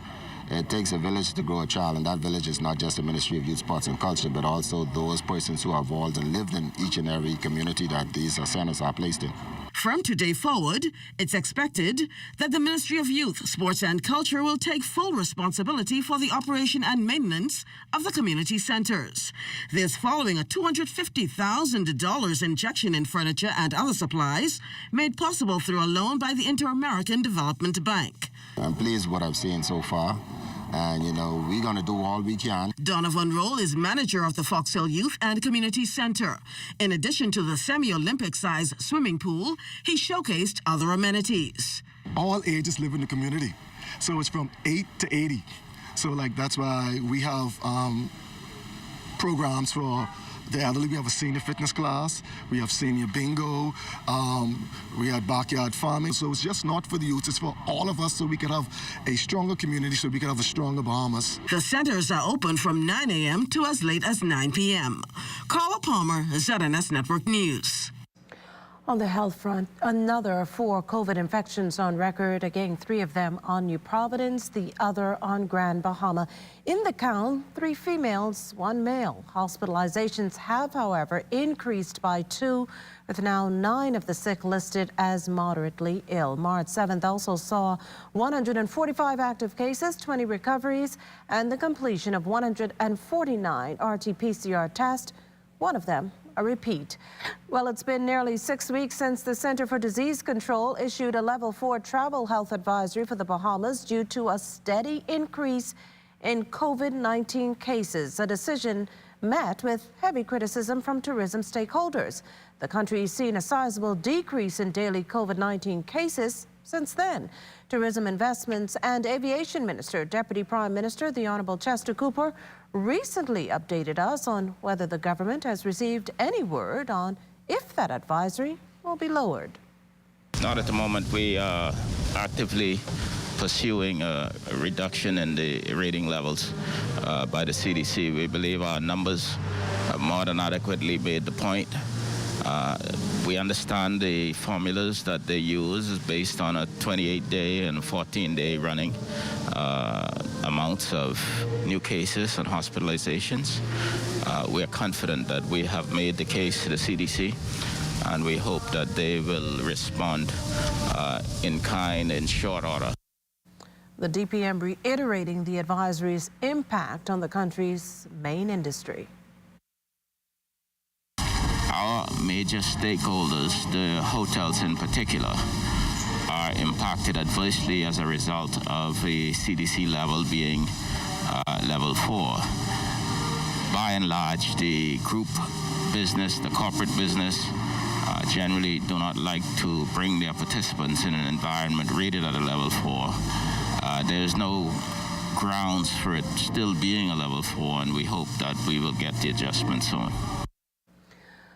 it takes a village to grow a child, and that village is not just the Ministry of Youth, Sports and Culture, but also those persons who are involved and lived in each and every community that these centers are placed in. From today forward, it's expected that the Ministry of Youth, Sports and Culture will take full responsibility for the operation and maintenance of the community centers. This following a $250,000 injection in furniture and other supplies made possible through a loan by the Inter-American Development Bank. I'm pleased with what I've seen so far. And, we're going to do all we can. Donovan Roll is manager of the Fox Hill Youth and Community Center. In addition to the semi-Olympic-sized swimming pool, he showcased other amenities. All ages live in the community. So it's from 8 to 80. So, that's why we have programs for the elderly. We have a senior fitness class. We have senior bingo. We have backyard farming. So it's just not for the youth. It's for all of us so we can have a stronger community, so we can have a stronger Bahamas. The centers are open from 9 a.m. to as late as 9 p.m. Carla Palmer, ZNS Network News. On the health front, another 4 COVID infections on record, again 3 of them on New Providence, the other on Grand Bahama. In the count, 3 females, 1 male. Hospitalizations have, however, increased by 2, with now 9 of the sick listed as moderately ill. March 7th also saw 145 active cases, 20 recoveries, and the completion of 149 RT-PCR tests, 1 of them a repeat. Well, it's been nearly 6 weeks since the Center for Disease Control issued a level 4 travel health advisory for the Bahamas due to a steady increase in COVID-19 cases, a decision met with heavy criticism from tourism stakeholders. The country has seen a sizable decrease in daily COVID-19 cases since then. Tourism Investments and Aviation Minister, Deputy Prime Minister, the Honourable Chester Cooper, recently updated us on whether the government has received any word on if that advisory will be lowered. Not at the moment. We are actively pursuing a reduction in the rating levels by the CDC. We believe our numbers have more than adequately made the point. We understand the formulas that they use is based on a 28-day and 14-day running amounts of new cases and hospitalizations. We are confident that we have made the case to the CDC, and we hope that they will respond in kind in short order. The DPM reiterating the advisory's impact on the country's main industry. Our major stakeholders, the hotels in particular, are impacted adversely as a result of the CDC level being level 4. By and large, the group business, the corporate business, generally do not like to bring their participants in an environment rated at a level 4. There's no grounds for it still being a level 4, and we hope that we will get the adjustment soon.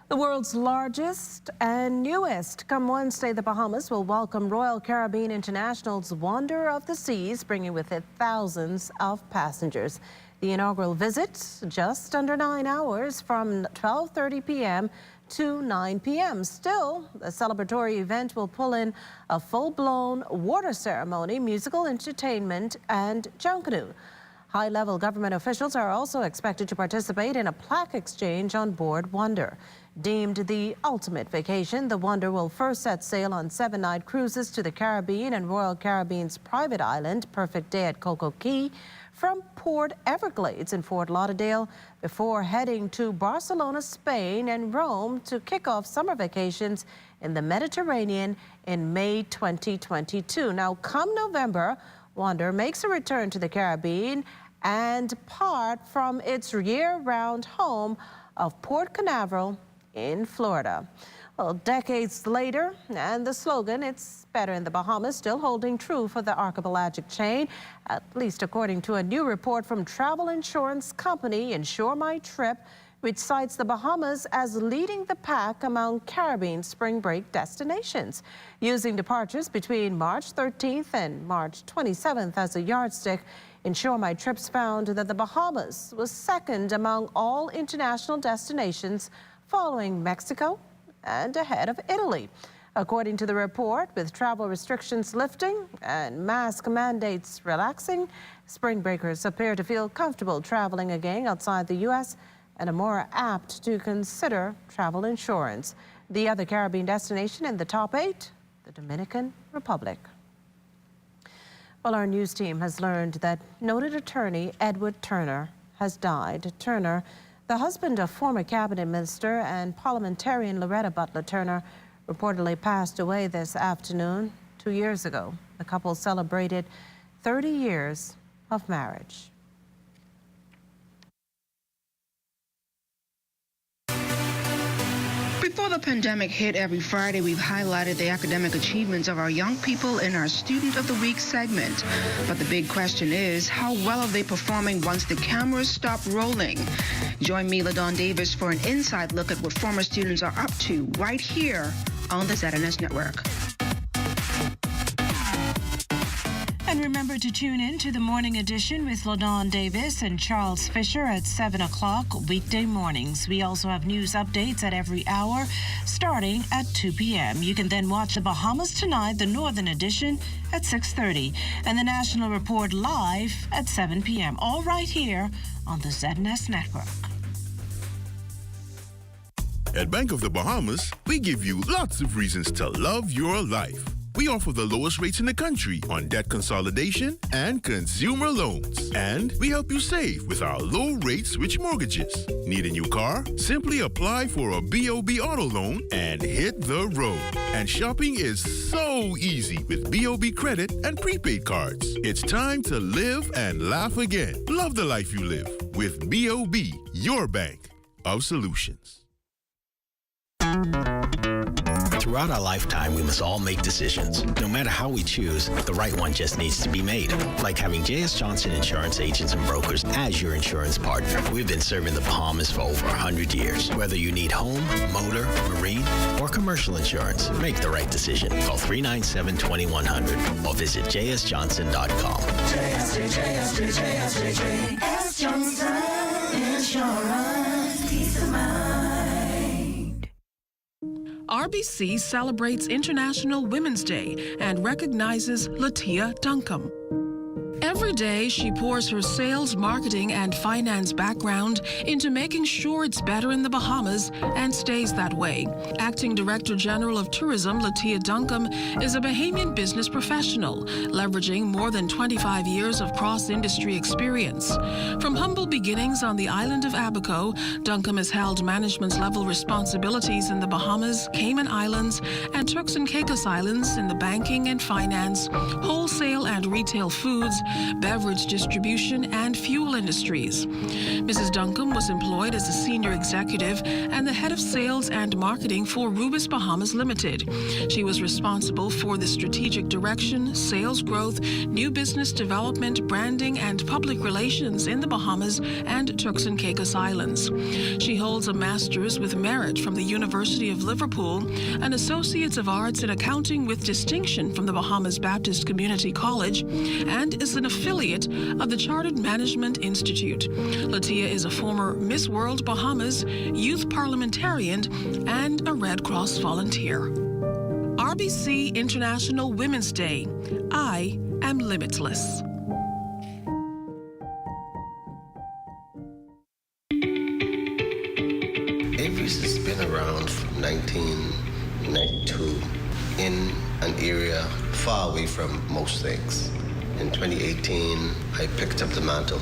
The world's largest and newest. Come Wednesday, the Bahamas will welcome Royal Caribbean International's Wonder of the Seas, bringing with it thousands of passengers. The inaugural visit, just under 9 hours from 12:30 p.m. to 9 p.m. Still, the celebratory event will pull in a full-blown water ceremony, musical entertainment, and junkanoo. High-level government officials are also expected to participate in a plaque exchange on board Wonder. Deemed the ultimate vacation, the Wonder will first set sail on 7-night cruises to the Caribbean and Royal Caribbean's private island, Perfect Day at Coco Cay, from Port Everglades in Fort Lauderdale, before heading to Barcelona, Spain, and Rome to kick off summer vacations in the Mediterranean in May 2022. Now, come November, Wonder makes a return to the Caribbean and part from its year-round home of Port Canaveral in Florida. Well, decades later, and the slogan, "It's better in the Bahamas," still holding true for the archipelagic chain, at least according to a new report from travel insurance company Insure My Trip, which cites the Bahamas as leading the pack among Caribbean spring break destinations. Using departures between March 13th and March 27th as a yardstick, Insure My Trips found that the Bahamas was second among all international destinations, following Mexico and ahead of Italy. According to the report, with travel restrictions lifting and mask mandates relaxing, spring breakers appear to feel comfortable traveling again outside the U.S. and are more apt to consider travel insurance. The other Caribbean destination in the top 8, the Dominican Republic. Well, our news team has learned that noted attorney Edward Turner has died. Turner, the husband of former cabinet minister and parliamentarian Loretta Butler Turner, reportedly passed away this afternoon 2 years ago. The couple celebrated 30 years of marriage. Before the pandemic hit, every Friday we've highlighted the academic achievements of our young people in our Student of the Week segment. But the big question is, how well are they performing once the cameras stop rolling? Join me, LaDawn Davis, for an inside look at what former students are up to right here on the ZNS Network. And remember to tune in to the Morning Edition with LaDawn Davis and Charles Fisher at 7 o'clock weekday mornings. We also have news updates at every hour starting at 2 p.m. You can then watch the Bahamas Tonight, the Northern Edition, at 6:30, and the National Report live at 7 p.m. All right here on the ZNS Network. At Bank of the Bahamas, we give you lots of reasons to love your life. We offer the lowest rates in the country on debt consolidation and consumer loans. And we help you save with our low-rate switch mortgages. Need a new car? Simply apply for a BOB auto loan and hit the road. And shopping is so easy with BOB credit and prepaid cards. It's time to live and laugh again. Love the life you live with BOB, your bank of solutions. Throughout our lifetime, we must all make decisions. No matter how we choose, the right one just needs to be made. Like having J.S. Johnson Insurance Agents and Brokers as your insurance partner. We've been serving the Bahamas for over 100 years. Whether you need home, motor, marine, or commercial insurance, make the right decision. Call 397-2100 or visit jsjohnson.com. JS Johnson Insurance, peace of mind. RBC celebrates International Women's Day and recognizes Latia Duncombe. Every day, she pours her sales, marketing, and finance background into making sure it's better in the Bahamas and stays that way. Acting Director General of Tourism, Latia Duncombe, is a Bahamian business professional, leveraging more than 25 years of cross-industry experience. From humble beginnings on the island of Abaco, Duncombe has held management-level responsibilities in the Bahamas, Cayman Islands, and Turks and Caicos Islands in the banking and finance, wholesale and retail foods, beverage distribution, and fuel industries. Mrs. Duncombe was employed as a senior executive and the head of sales and marketing for Rubis Bahamas Limited. She was responsible for the strategic direction, sales growth, new business development, branding, and public relations in the Bahamas and Turks and Caicos Islands. She holds a master's with merit from the University of Liverpool, an Associates of Arts in Accounting with distinction from the Bahamas Baptist Community College, and is an affiliate of the Chartered Management Institute. Latia is a former Miss World Bahamas, youth parliamentarian, and a Red Cross volunteer. RBC International Women's Day. I am limitless. Avis has been around from 1992 in an area far away from most things. In 2018, I picked up the mantle.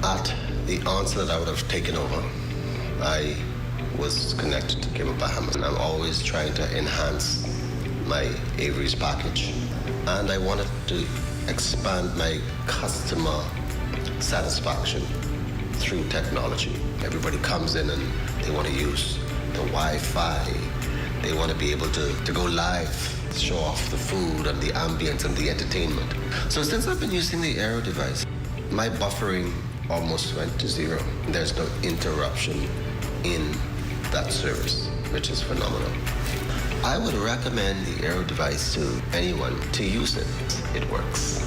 At the onset I would have taken over, I was connected to Gimme Bahamas. And I'm always trying to enhance my Avery's package. And I wanted to expand my customer satisfaction through technology. Everybody comes in and they want to use the Wi-Fi. They want to be able to go live, show off the food and the ambience and the entertainment. So since I've been using the Aero device, my buffering almost went to zero. There's no interruption in that service, which is phenomenal. I would recommend the Aero device to anyone to use it. It works.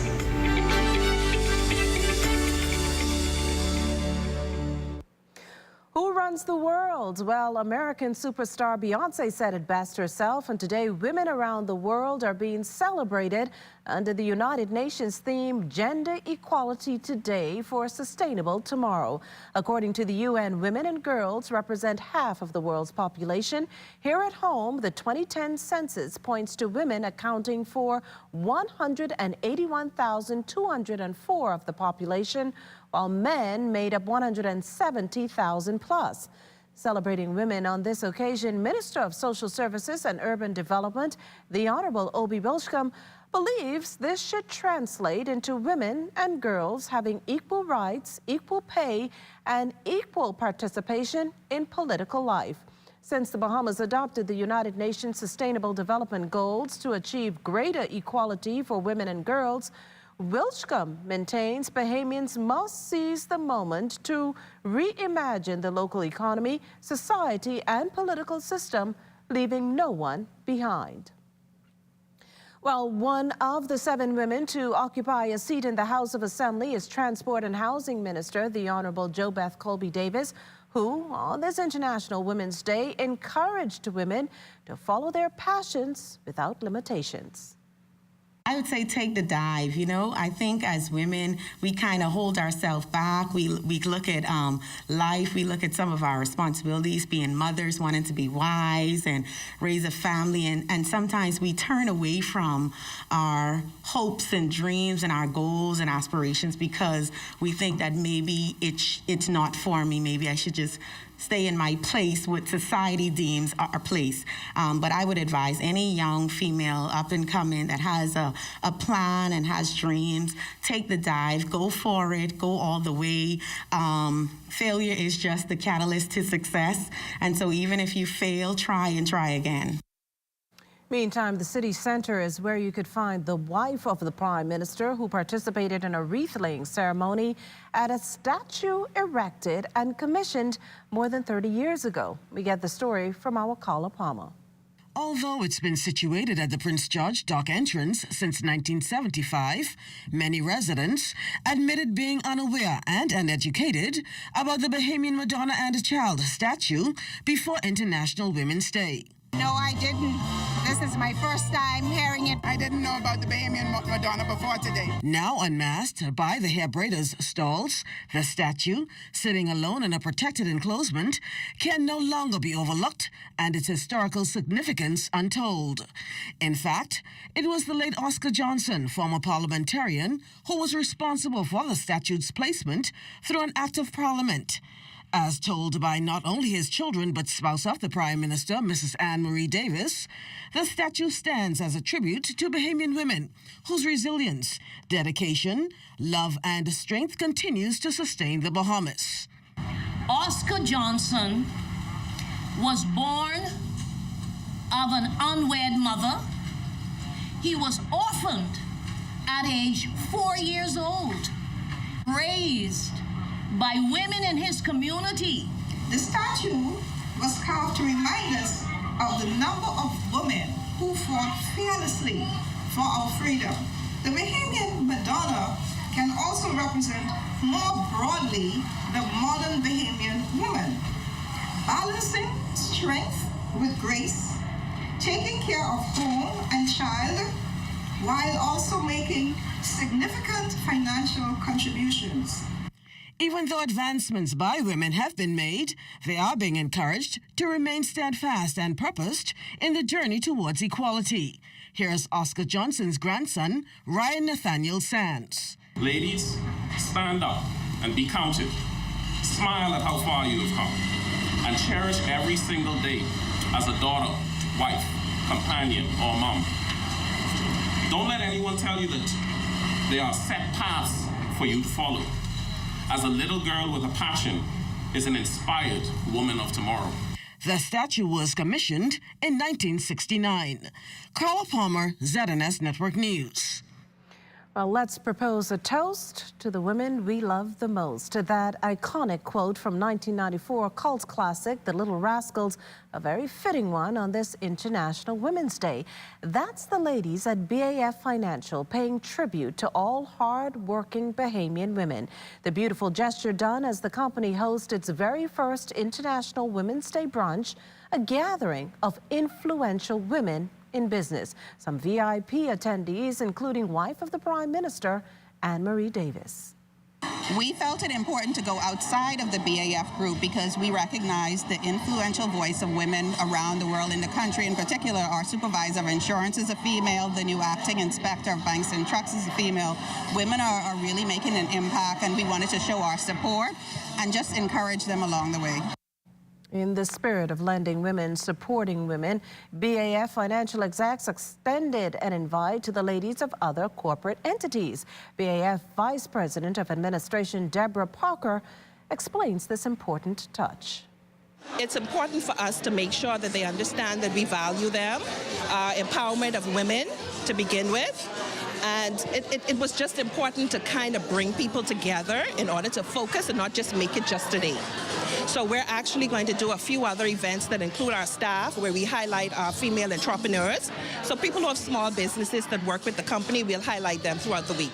Who runs the world? Well, American superstar Beyonce said it best herself, and today women around the world are being celebrated under the United Nations theme, Gender Equality Today for a Sustainable Tomorrow. According to the UN, women and girls represent half of the world's population. Here at home, the 2010 census points to women accounting for 181,204 of the population, while men made up 170,000 plus. Celebrating women on this occasion, Minister of Social Services and Urban Development, the Honorable Obi Wilshcombe, believes this should translate into women and girls having equal rights, equal pay, and equal participation in political life. Since the Bahamas adopted the United Nations Sustainable Development Goals to achieve greater equality for women and girls, Wilshcombe maintains Bahamians must seize the moment to reimagine the local economy, society, and political system, leaving no one behind. Well, one of the 7 women to occupy a seat in the House of Assembly is Transport and Housing Minister, the Honorable JoBeth Colby Davis, who, on this International Women's Day, encouraged women to follow their passions without limitations. I would say take the dive, you know. I think as women, we kind of hold ourselves back. We look at life. We look at some of our responsibilities, being mothers, wanting to be wise and raise a family. And sometimes we turn away from our hopes and dreams and our goals and aspirations because we think that maybe it's not for me. Maybe I should just stay in my place, what society deems our place. But I would advise any young female up and coming that has a plan and has dreams, take the dive, go for it, go all the way. Failure is just the catalyst to success. And so even if you fail, try and try again. Meantime, the city center is where you could find the wife of the Prime Minister who participated in a wreath-laying ceremony at a statue erected and commissioned more than 30 years ago. We get the story from our Carla Palmer. Although it's been situated at the Prince George Dock entrance since 1975, many residents admitted being unaware and uneducated about the Bahamian Madonna and Child statue before International Women's Day. No, I didn't. This is my first time hearing it. I didn't know about the Bahamian Madonna before today. Now unmasked by the hair braiders' stalls, the statue, sitting alone in a protected enclosement, can no longer be overlooked and its historical significance untold. In fact, it was the late Oscar Johnson, former parliamentarian, who was responsible for the statue's placement through an act of Parliament. As told by not only his children but spouse of the Prime Minister, Mrs. Anne Marie Davis, the statue stands as a tribute to Bahamian women whose resilience, dedication, love and strength continues to sustain the Bahamas. Oscar Johnson was born of an unwed mother. He was orphaned at age 4 years old, raised by women in his community. The statue was carved to remind us of the number of women who fought fearlessly for our freedom. The Bahamian Madonna can also represent more broadly the modern Bahamian woman, balancing strength with grace, taking care of home and child, while also making significant financial contributions. Even though advancements by women have been made, they are being encouraged to remain steadfast and purposed in the journey towards equality. Here's Oscar Johnson's grandson, Ryan Nathaniel Sands. Ladies, stand up and be counted. Smile at how far you have come. and cherish every single day as a daughter, wife, companion, or mom. Don't let anyone tell you that there are set paths for you to follow. As a little girl with a passion is an inspired woman of tomorrow. The statue was commissioned in 1969. Carla Palmer, ZNS Network News. Well, let's propose a toast to the women we love the most. To that iconic quote from 1994 cult classic, The Little Rascals, a very fitting one on this International Women's Day. That's the ladies at BAF Financial paying tribute to all hard-working Bahamian women. The beautiful gesture done as the company hosts its very first International Women's Day brunch, a gathering of influential women in business. Some VIP attendees, including wife of the Prime Minister, Anne-Marie Davis. We felt it important to go outside of the BAF group because we recognize the influential voice of women around the world in the country. In particular, our supervisor of insurance is a female, the new acting inspector of banks and trucks is a female. Women are really making an impact, and we wanted to show our support and just encourage them along the way. In the spirit of lending women, supporting women, BAF Financial execs extended an invite to the ladies of other corporate entities. BAF Vice President of Administration Deborah Parker explains this important touch. It's important for us to make sure that they understand that we value them, empowerment of women to begin with. And it was just important to kind of bring people together in order to focus and not just make it just today. So we're actually going to do a few other events that include our staff, where we highlight our female entrepreneurs. So people who have small businesses that work with the company, we'll highlight them throughout the week.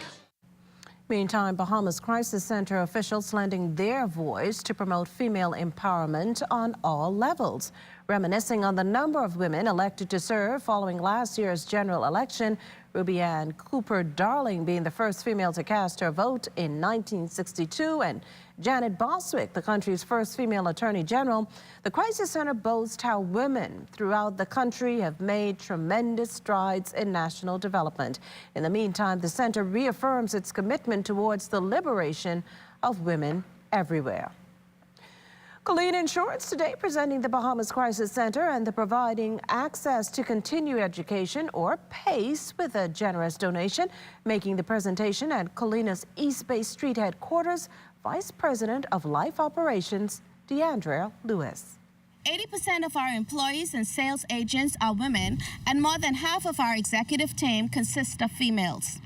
Meantime, Bahamas Crisis Center officials lending their voice to promote female empowerment on all levels. Reminiscing on the number of women elected to serve following last year's general election, Ruby Ann Cooper Darling being the first female to cast her vote in 1962, and Janet Boswick, the country's first female attorney general. The Crisis Center boasts how women throughout the country have made tremendous strides in national development. In the meantime, the center reaffirms its commitment towards the liberation of women everywhere. Colleen Insurance today presenting the Bahamas Crisis Center and the providing access to continued education, or PACE, with a generous donation. Making the presentation at Coleena's East Bay Street headquarters, Vice President of Life Operations, Deandra Lewis. 80% of our employees and sales agents are women, and more than half of our executive team consists of females.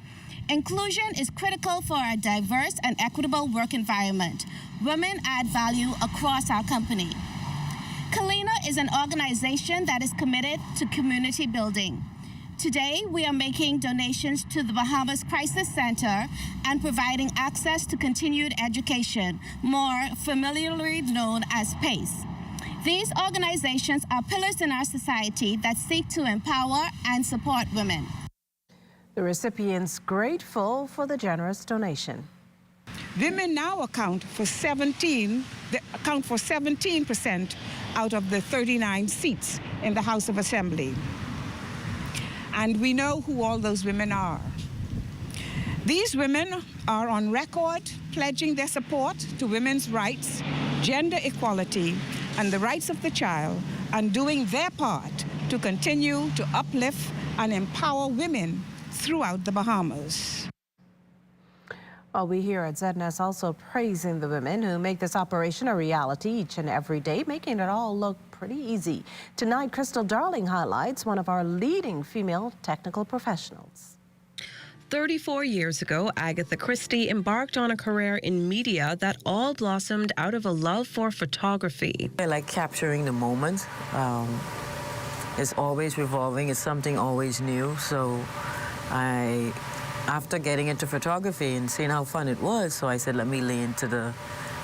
Inclusion is critical for a diverse and equitable work environment. Women add value across our company. Colina is an organization that is committed to community building. Today, we are making donations to the Bahamas Crisis Center and providing access to continued education, more familiarly known as PACE. These organizations are pillars in our society that seek to empower and support women. The recipients grateful for the generous donation. Women now account for 17% out of the 39 seats in the House of Assembly. And we know who all those women are. These women are on record pledging their support to women's rights, gender equality, and the rights of the child, and doing their part to continue to uplift and empower women throughout the Bahamas. Well, we here at ZNS also praising the women who make this operation a reality each and every day, making it all look pretty easy. Tonight, Crystal Darling highlights one of our leading female technical professionals. 34 years ago, Agatha Christie embarked on a career in media that all blossomed out of a love for photography. I like capturing the moment. It's always revolving. It's something always new. So after getting into photography and seeing how fun it was, so I said, let me lean into the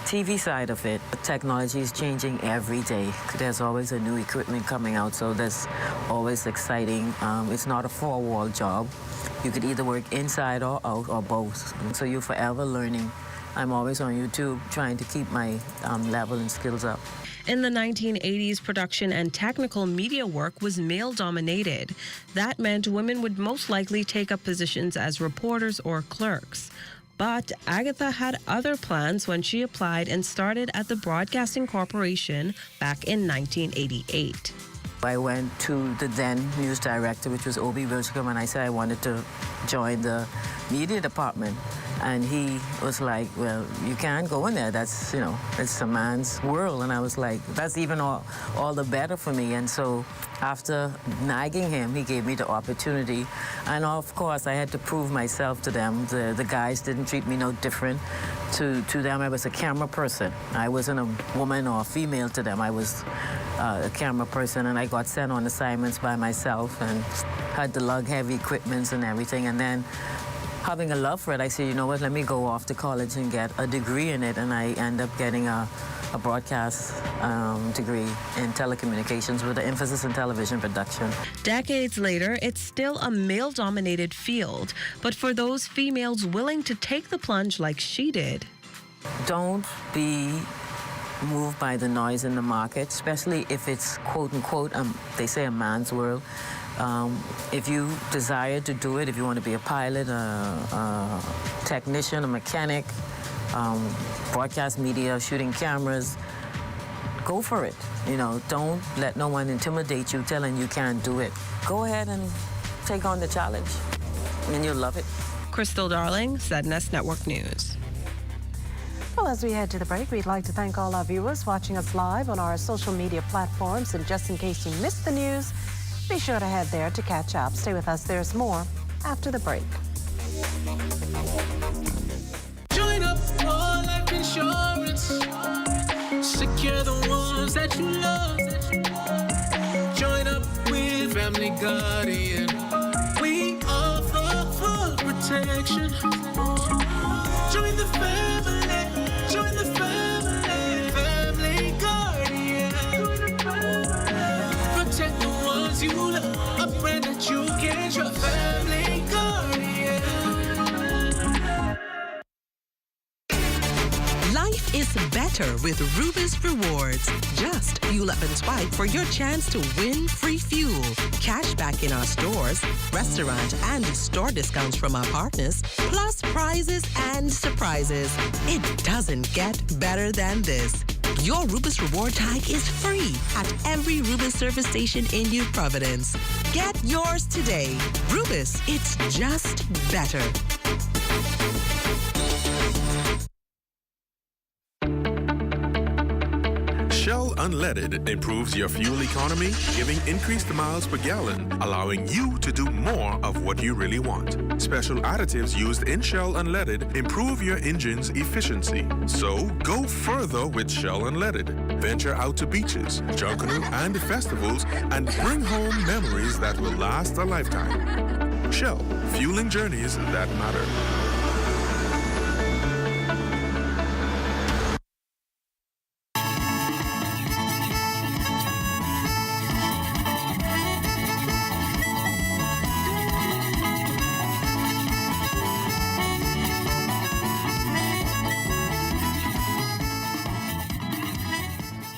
TV side of it. The technology is changing every day. There's always a new equipment coming out, so that's always exciting. It's not a four-wall job. You could either work inside or out or both. So you're forever learning. I'm always on YouTube trying to keep my level and skills up. In the 1980s, production and technical media work was male-dominated. That meant women would most likely take up positions as reporters or clerks. But Agatha had other plans when she applied and started at the Broadcasting Corporation back in 1988. I went to the then news director, which was Obi Wilchcombe, and I said I wanted to join the media department. And he was like, well, you can't go in there. That's, it's a man's world. And I was like, that's even all the better for me. And so after nagging him, he gave me the opportunity. And of course, I had to prove myself to them. The guys didn't treat me no different. To them, I was a camera person. I wasn't a woman or a female to them. I was a camera person, and I got sent on assignments by myself and had to lug heavy equipments and everything. And then having a love for it, I said, you know what, let me go off to college and get a degree in it. And I end up getting a broadcast degree in telecommunications with an emphasis in television production. Decades later, it's still a male-dominated field. But for those females willing to take the plunge like she did, don't be moved by the noise in the market, especially if it's quote-unquote, they say a man's world. If you desire to do it, if you want to be a pilot, a technician, a mechanic, broadcast media, shooting cameras, go for it. Don't let no one intimidate you, telling you can't do it. Go ahead and take on the challenge, and you'll love it. Crystal Darling, ZNS Network News. Well, as we head to the break, we'd like to thank all our viewers watching us live on our social media platforms. And just in case you missed the news, be sure to head there to catch up. Stay with us. There's more after the break. Join up for life insurance. Secure the ones that you love. Join up with Family Guardian. We offer full protection. Join the family. Join the family. Family Guardian. Protect the ones you love. A friend that you can trust. Family Guardian. Life is better with Rubis Rewards. Just fuel up and swipe for your chance to win free fuel, cash back in our stores, restaurant and store discounts from our partners, plus prizes and surprises. It doesn't get better than this. Your Rubis Reward tag is free at every Rubis service station in New Providence. Get yours today. Rubis, it's just better. Shell Unleaded improves your fuel economy, giving increased miles per gallon, allowing you to do more of what you really want. Special additives used in Shell Unleaded improve your engine's efficiency. So go further with Shell Unleaded. Venture out to beaches, Junkanoo, and festivals and bring home memories that will last a lifetime. Shell, fueling journeys that matter.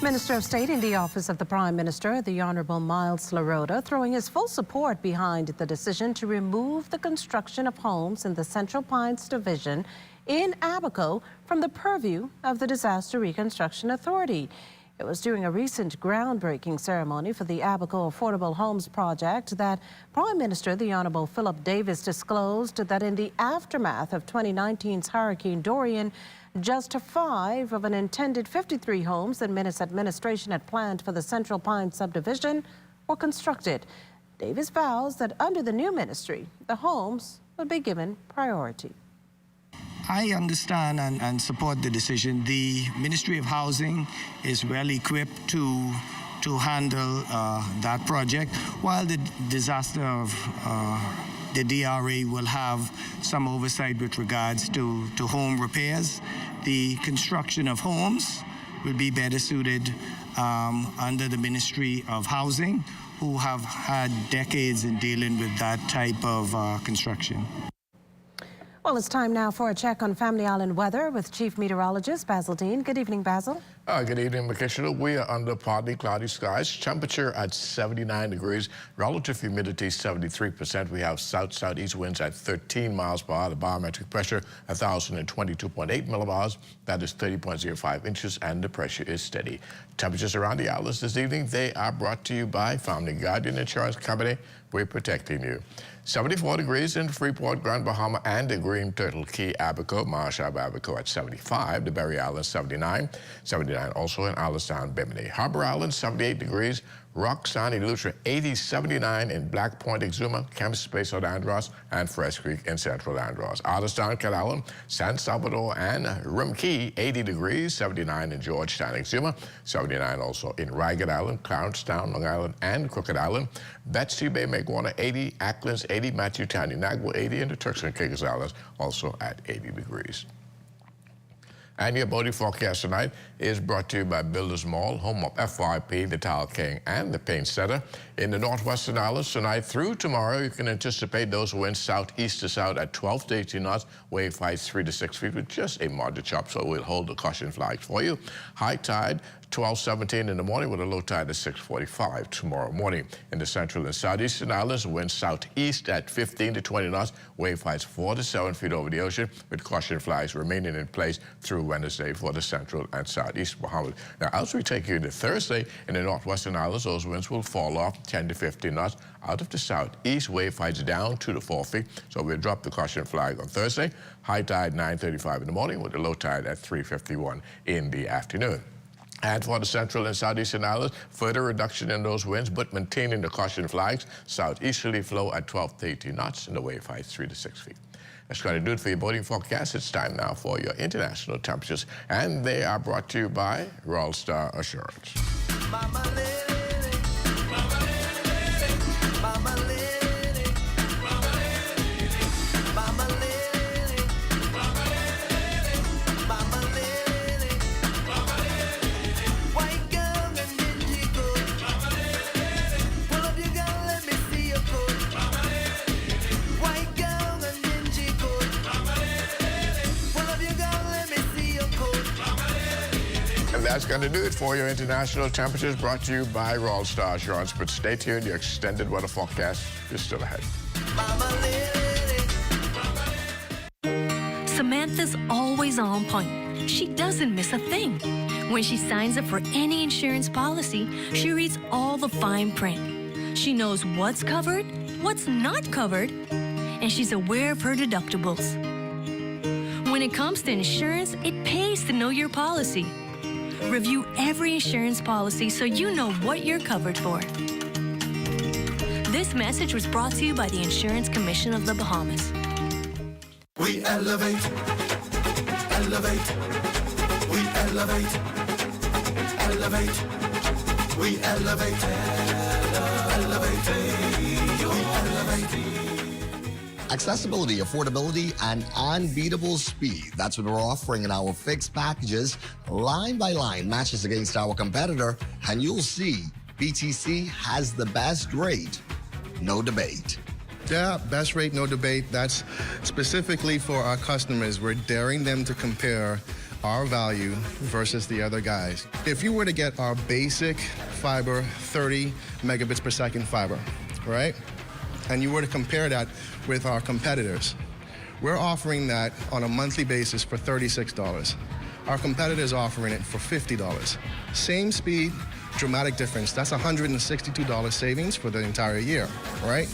Minister of State in the Office of the Prime Minister, the Honourable Miles Laroda, throwing his full support behind the decision to remove the construction of homes in the Central Pines Division in Abaco from the purview of the Disaster Reconstruction Authority. It was during a recent groundbreaking ceremony for the Abaco Affordable Homes Project that Prime Minister, the Honourable Philip Davis, disclosed that in the aftermath of 2019's Hurricane Dorian, just 5 of an intended 53 homes that Minutes administration had planned for the Central Pines subdivision were constructed. Davis vows that under the new ministry, the homes would be given priority. I understand and support the decision. The Ministry of Housing is well equipped to handle that project, while the disaster of the DRA will have some oversight with regards to home repairs. The construction of homes will be better suited under the Ministry of Housing, who have had decades in dealing with that type of construction. Well, it's time now for a check on Family Island weather with Chief Meteorologist Basil Dean. Good evening, Basil. Good evening, Makishla. We are under partly cloudy skies. Temperature at 79 degrees. Relative humidity 73%. We have south-southeast winds at 13 miles per hour. The barometric pressure 1,022.8 millibars. That is 30.05 inches, and the pressure is steady. Temperatures around the outlets this evening, they are brought to you by Family Guardian Insurance Company. We're protecting you. 74 degrees in Freeport, Grand Bahama, and the Green Turtle Key, Abaco, Marshall, Abaco at 75. The Berry Island, 79. 79 also in Allenstown, Bimini. Harbor Island, 78 degrees. Rock, San Lucia, 80, 79 in Black Point, Exuma, Camp Space at Andros, and Fresh Creek in Central Andros. Allenstown, Calallen, San Salvador, and Rim Key, 80 degrees, 79 in Georgetown, Exuma, 79 also in Ragged Island, Clarence-Town, Long Island, and Crooked Island. Betsy Bay, Maguana, 80, Acklands, 80, Matthew Town, Nagua, 80, and the Turks and Caicos Islands also at 80 degrees. And your boating forecast tonight is brought to you by Builders Mall, home of FYP, the Tile King, and the Paint Center. In the Northwestern Islands tonight through tomorrow, you can anticipate those winds southeast to south at 12 to 18 knots, wave heights 3 to 6 feet with just a moderate chop, so we'll hold the caution flags for you. High tide 12:17 in the morning with a low tide at 6:45 tomorrow morning. In the central and southeastern islands, winds southeast at 15 to 20 knots, wave heights 4 to 7 feet over the ocean, with caution flags remaining in place through Wednesday for the central and southeast Bahamas. Now, as we take you to Thursday, in the northwestern islands, those winds will fall off 10 to 15 knots. Out of the southeast, wave heights down 2 to 4 feet, so we'll drop the caution flag on Thursday. High tide 9:35 in the morning with a low tide at 3:51 in the afternoon. And for the central and southeastern islands, further reduction in those winds, but maintaining the caution flags. Southeasterly flow at 12 to 18 knots, and the wave height 3 to 6 feet. That's going to do it for your boating forecast. It's time now for your international temperatures, and they are brought to you by Royal Star Assurance. Mama lady, mama lady, mama lady, mama lady, mama lady, mama lady, mama lady, mama lady. White girl and dingy coat, mama lady. Pull up your gun, let me see your coat, mama lady. White girl and dingy coat, mama lady. Pull up your gun, let me see your coat, mama lady. And that's going to do it for your international temperatures, brought to you by Royal Star Assurance. But stay tuned, your extended weather forecast is still ahead. Samantha's always on point. She doesn't miss a thing. When she signs up for any insurance policy, she reads all the fine print. She knows what's covered, what's not covered, and she's aware of her deductibles. When it comes to insurance, it pays to know your policy. Review every insurance policy so you know what you're covered for. This message was brought to you by the Insurance Commission of the Bahamas. We elevate, elevate, we elevate, elevate, we elevate, elevate, we elevate. Accessibility, affordability, and unbeatable speed. That's what we're offering in our fixed packages. Line by line matches against our competitor, and you'll see BTC has the best rate. No debate. Yeah, best rate, no debate. That's specifically for our customers. We're daring them to compare our value versus the other guys. If you were to get our basic fiber 30 megabits per second fiber, right? And you were to compare that with our competitors, we're offering that on a monthly basis for $36. Our competitor's offering it for $50. Same speed, dramatic difference. That's $162 savings for the entire year, right?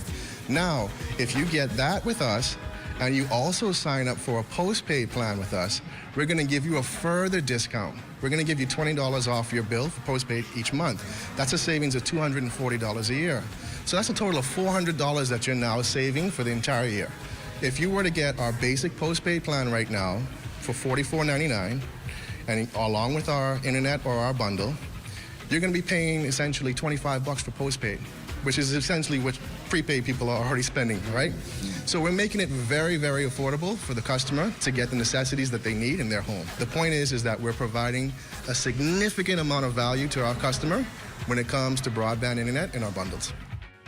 Now, if you get that with us, and you also sign up for a postpaid plan with us, we're gonna give you a further discount. We're gonna give you $20 off your bill for postpaid each month. That's a savings of $240 a year. So that's a total of $400 that you're now saving for the entire year. If you were to get our basic postpaid plan right now for $44.99, and along with our internet or our bundle, you're gonna be paying essentially $25 for postpaid, which is essentially what prepaid people are already spending, right? So we're making it very, very affordable for the customer to get the necessities that they need in their home. The point is that we're providing a significant amount of value to our customer when it comes to broadband internet in our bundles.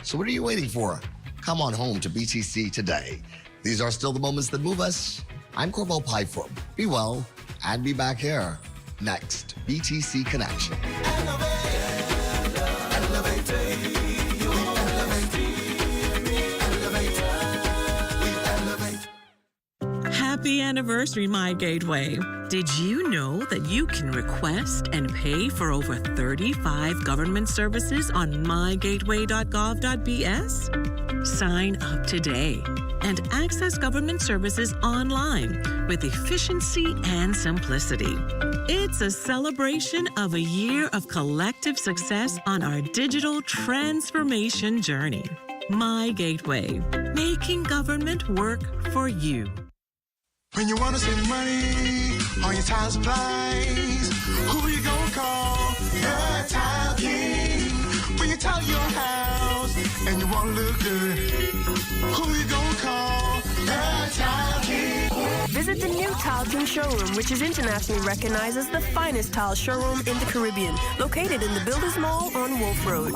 So what are you waiting for? Come on home to BTC today. These are still the moments that move us. I'm Corval Pyford. Be well and be back here Next, BTC Connection. Happy anniversary, My Gateway. Did you know that you can request and pay for over 35 government services on mygateway.gov.bs? Sign up today and access government services online with efficiency and simplicity. It's a celebration of a year of collective success on our digital transformation journey. My Gateway, making government work for you. When you want to save money on your tile supplies, who you gonna call? The Tile King. When you tile your house and you want to look good, who you gonna call? The Tile King. Visit the new Tile King showroom, which is internationally recognized as the finest tile showroom in the Caribbean, located in the Builders Mall on Wolf Road.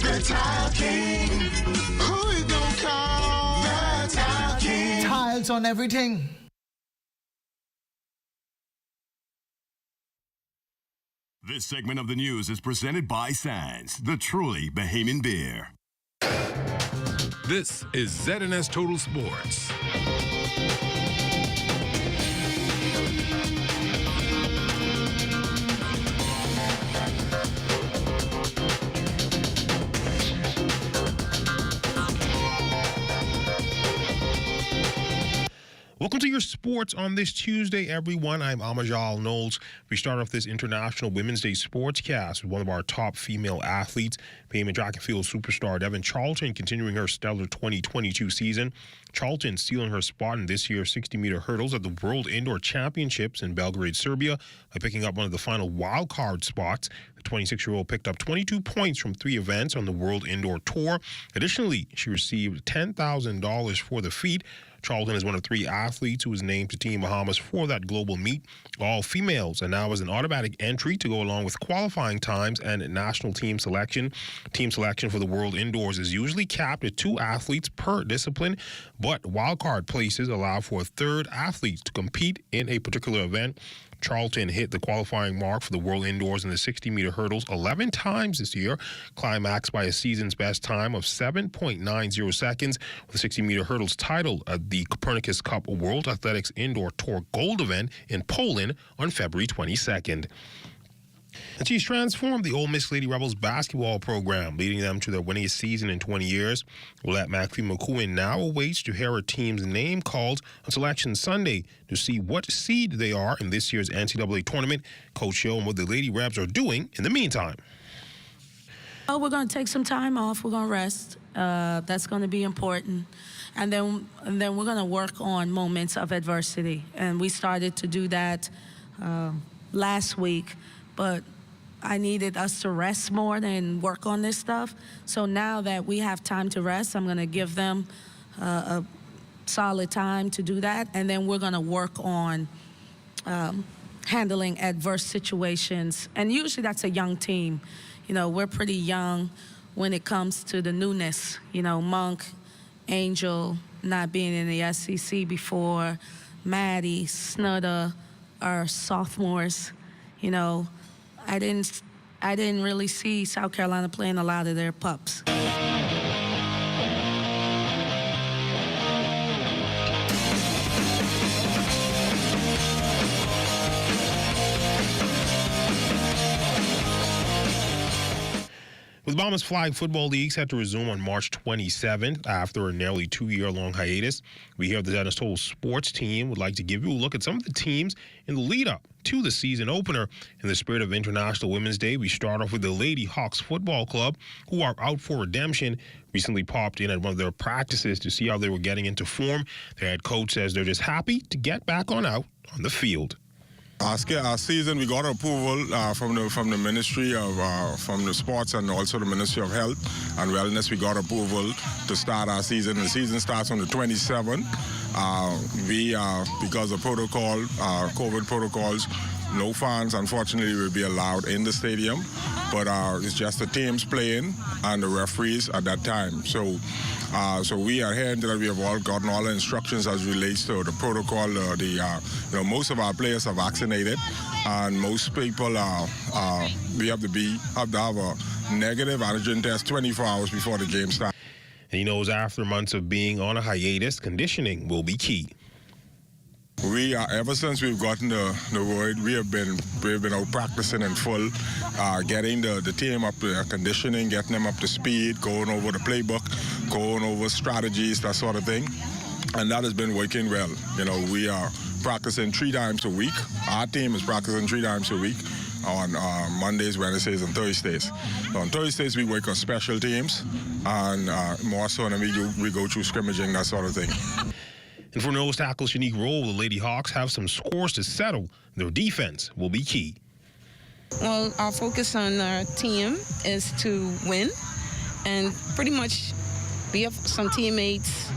The Tile King. Who you gonna call? The Tile King. Tiles on everything. This segment of the news is presented by Sands, the truly Bahamian beer. This is ZNS Total Sports. Welcome to your sports on this Tuesday, everyone. I'm Amajal Knowles. We start off this International Women's Day sportscast with one of our top female athletes, Bahamian track and field superstar Devin Charlton, continuing her stellar 2022 season. Charlton sealing her spot in this year's 60-meter hurdles at the World Indoor Championships in Belgrade, Serbia, by picking up one of the final wild card spots. The 26-year-old picked up 22 points from 3 events on the World Indoor Tour. Additionally, she received $10,000 for the feat. Charlton is one of 3 athletes who was named to Team Bahamas for that global meet. All females, and now as an automatic entry to go along with qualifying times and national team selection. Team selection for the World Indoors is usually capped at 2 athletes per discipline, but wildcard places allow for a 3rd athlete to compete in a particular event. Charlton hit the qualifying mark for the World Indoors in the 60-meter hurdles 11 times this year, climaxed by a season's best time of 7.90 seconds with the 60-meter hurdles title at the Copernicus Cup World Athletics Indoor Tour Gold event in Poland on February 22nd. And she's transformed the Ole Miss Lady Rebels basketball program, leading them to their winningest season in 20 years. Willette McPhee-McCowan now awaits to hear her team's name called on Selection Sunday to see what seed they are in this year's NCAA tournament. Coach showing what the Lady Rebs are doing in the meantime. Oh, we're going to take some time off. We're going to rest. That's going to be important. And then we're going to work on moments of adversity. And we started to do that last week. But I needed us to rest more than work on this stuff. So now that we have time to rest, I'm going to give them a solid time to do that. And then we're going to work on handling adverse situations. And usually that's a young team. You know, we're pretty young when it comes to the newness. You know, Monk, Angel, not being in the SEC before, Maddie, Snudder are sophomores. You know, I didn't really see South Carolina playing a lot of their pups. With Bahamas Flag Football League set to resume on March 27th after a nearly 2-year-long hiatus, we hear the ZNS Total Sports team would like to give you a look at some of the teams in the lead-up to the season opener. In the spirit of International Women's Day, we start off with the Lady Hawks Football Club, who are out for redemption. Recently popped in at one of their practices to see how they were getting into form. Their head coach says they're just happy to get back out on the field. Our season, we got approval from the Ministry of from the Sports and also the Ministry of Health and Wellness. We got approval to start our season. The season starts on the 27th. We, because of protocol, COVID protocols, no fans, unfortunately, will be allowed in the stadium, but it's just the teams playing and the referees at that time. So we are here until we have all gotten all the instructions as relates to the protocol. Most of our players are vaccinated, and most people we have to have a negative antigen test 24 hours before the game starts. And he knows after months of being on a hiatus, conditioning will be key. We are, ever since we've gotten the word, we've been out practicing in full, getting the team up to conditioning, getting them up to speed, going over the playbook, going over strategies, that sort of thing. And that has been working well. We are practicing 3 times a week. Our team is practicing 3 times a week on Mondays, Wednesdays, and Thursdays. So on Thursdays, we work on special teams, and more so than we go through scrimmaging, that sort of thing. And for nose tackle Shanique Roll, the Lady Hawks have some scores to settle. Their defense will be key. Well, our focus on our team is to win, and pretty much we have some teammates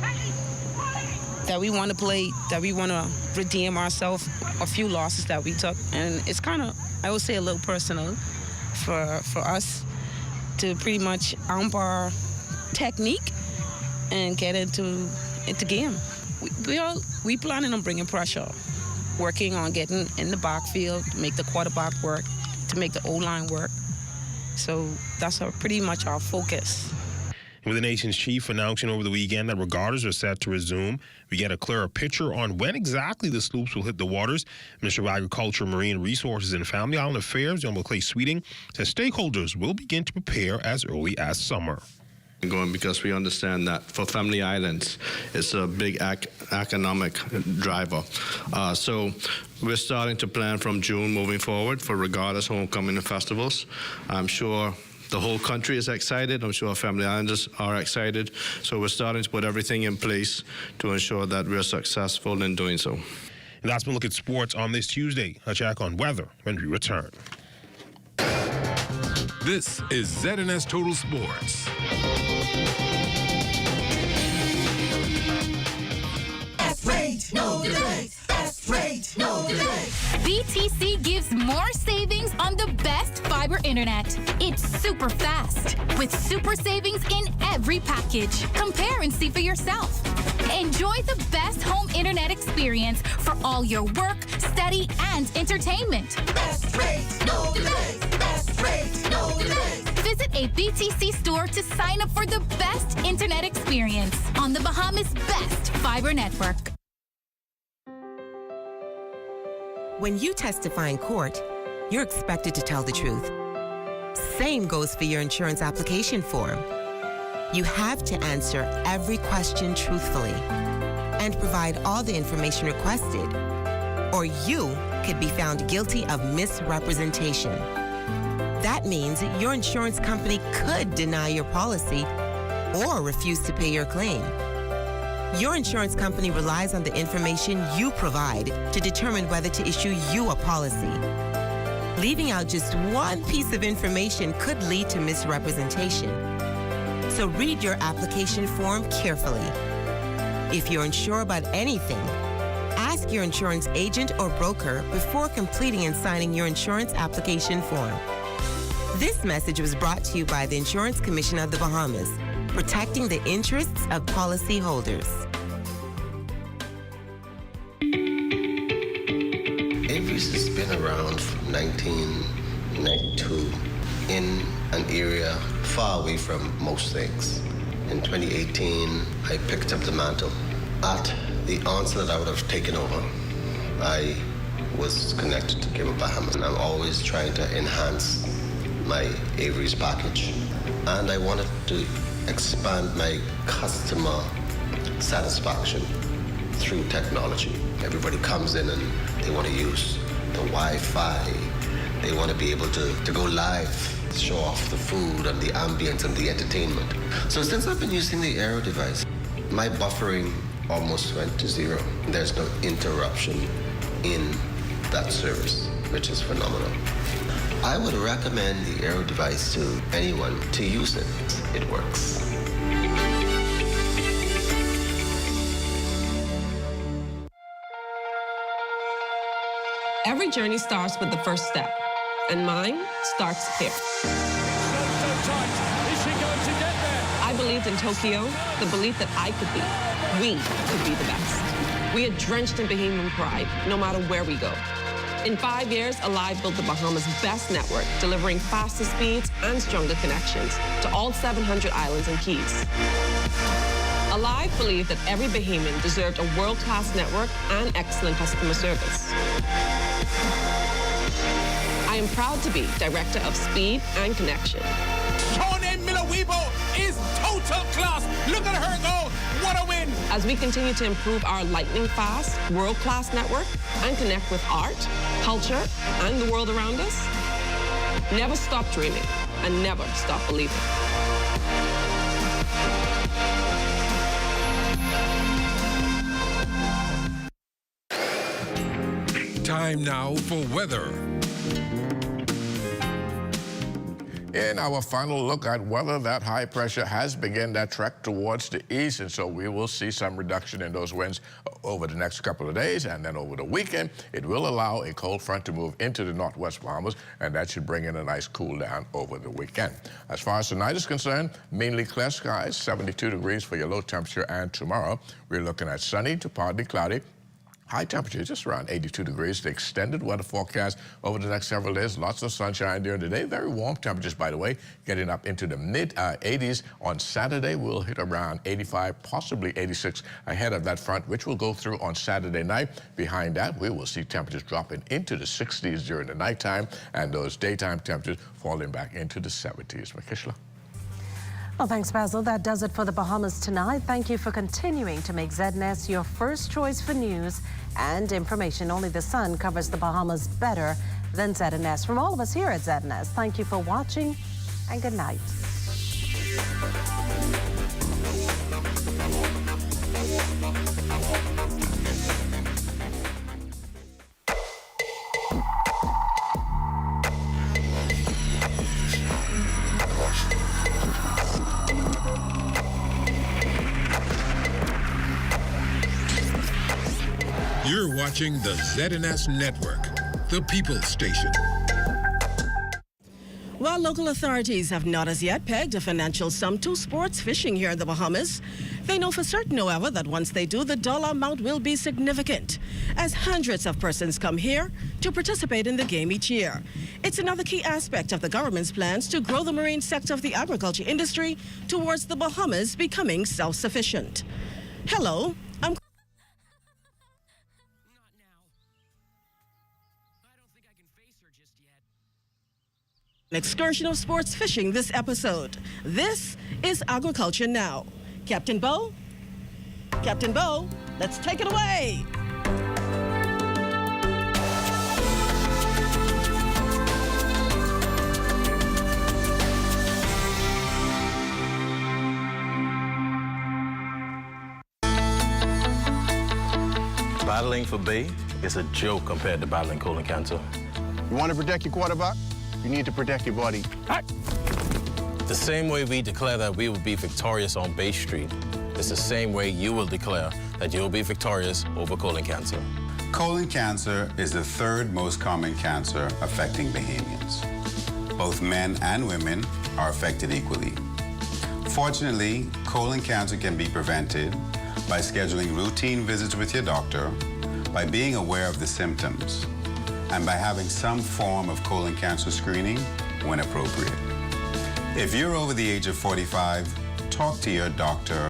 that we want to play, that we want to redeem ourselves, a few losses that we took. And it's kind of, I would say, a little personal for us to pretty much amp our technique and get into game. We planning on bringing pressure, working on getting in the backfield, to make the quarterback work, to make the O-line work. So that's pretty much our focus. With the nation's chief announcing over the weekend that regatta's are set to resume, we get a clearer picture on when exactly the sloops will hit the waters. Minister of Agriculture, Marine Resources and Family Island Affairs, John Clay Sweeting, says stakeholders will begin to prepare as early as summer. Going because we understand that for family islands, it's a big economic driver. So we're starting to plan from June moving forward for regattas, homecoming, and festivals. I'm sure the whole country is excited. I'm sure family islanders are excited. So we're starting to put everything in place to ensure that we're successful in doing so. And that's been a look at sports on this Tuesday. A check on weather when we return. This is ZNS Total Sports. Best rate, no delay. Best rate, no delay. BTC gives more savings on the best fiber internet. It's super fast with super savings in every package. Compare and see for yourself. Enjoy the best home internet experience for all your work, study, and entertainment. Best rate, no delay. Best rate, no delay. Visit a BTC store to sign up for the best internet experience on the Bahamas' best fiber network. When you testify in court, you're expected to tell the truth. Same goes for your insurance application form. You have to answer every question truthfully and provide all the information requested, or you could be found guilty of misrepresentation. That means your insurance company could deny your policy or refuse to pay your claim. Your insurance company relies on the information you provide to determine whether to issue you a policy. Leaving out just one piece of information could lead to misrepresentation. So read your application form carefully. If you're unsure about anything, ask your insurance agent or broker before completing and signing your insurance application form. This message was brought to you by the Insurance Commission of the Bahamas, protecting the interests of policyholders. Avery's has been around from 1992 in an area far away from most things. In 2018, I picked up the mantle. At the onset that I would have taken over, I was connected to Cable Bahamas, and I'm always trying to enhance my Avery's package. And I wanted to expand my customer satisfaction through technology. Everybody comes in and they want to use the Wi-Fi. They want to be able to go live, show off the food and the ambience and the entertainment. So since I've been using the Aero device, my buffering almost went to zero. There's no interruption in that service, which is phenomenal. I would recommend the Aero device to anyone to use it. It works. Every journey starts with the first step, and mine starts here. So tight. Is she going to get there? I believed in Tokyo, the belief that we could be the best. We are drenched in Bahamian pride, no matter where we go. In 5 years, Alive built the Bahamas' best network, delivering faster speeds and stronger connections to all 700 islands and keys. Alive believed that every Bahamian deserved a world-class network and excellent customer service. I am proud to be Director of Speed and Connection. Shawnee Miller-Weibo is total class. Look at her go. What a win. As we continue to improve our lightning-fast, world-class network and connect with art, culture, and the world around us, never stop dreaming and never stop believing. Time now for weather. In our final look at weather, that high pressure has begun that trek towards the east, and so we will see some reduction in those winds over the next couple of days, and then over the weekend, it will allow a cold front to move into the northwest Bahamas, and that should bring in a nice cool down over the weekend. As far as tonight is concerned, mainly clear skies, 72 degrees for your low temperature, and tomorrow, we're looking at sunny to partly cloudy. High temperature just around 82 degrees. The extended weather forecast over the next several days. Lots of sunshine during the day. Very warm temperatures, by the way, getting up into the mid-80s. On Saturday, we'll hit around 85, possibly 86 ahead of that front, which will go through on Saturday night. Behind that, we will see temperatures dropping into the 60s during the nighttime, and those daytime temperatures falling back into the 70s. Makishla. Well, thanks, Basil. That does it for the Bahamas tonight. Thank you for continuing to make ZNS your first choice for news and information. Only the sun covers the Bahamas better than ZNS. From all of us here at ZNS, thank you for watching and good night. You're watching the ZNS Network, the People's Station. While local authorities have not as yet pegged a financial sum to sports fishing here in the Bahamas, they know for certain, however, that once they do, the dollar amount will be significant, as hundreds of persons come here to participate in the game each year. It's another key aspect of the government's plans to grow the marine sector of the agriculture industry towards the Bahamas becoming self-sufficient. Hello, I'm an excursion of sports fishing this episode. This is Agriculture Now. Captain Bo, let's take it away. Battling for Bay is a joke compared to battling colon cancer. You want to protect your quarterback? You need to protect your body. The same way we declare that we will be victorious on Bay Street, it's the same way you will declare that you'll be victorious over colon cancer. Colon cancer is the third most common cancer affecting Bahamians. Both men and women are affected equally. Fortunately, colon cancer can be prevented by scheduling routine visits with your doctor, by being aware of the symptoms, and by having some form of colon cancer screening when appropriate. If you're over the age of 45, talk to your doctor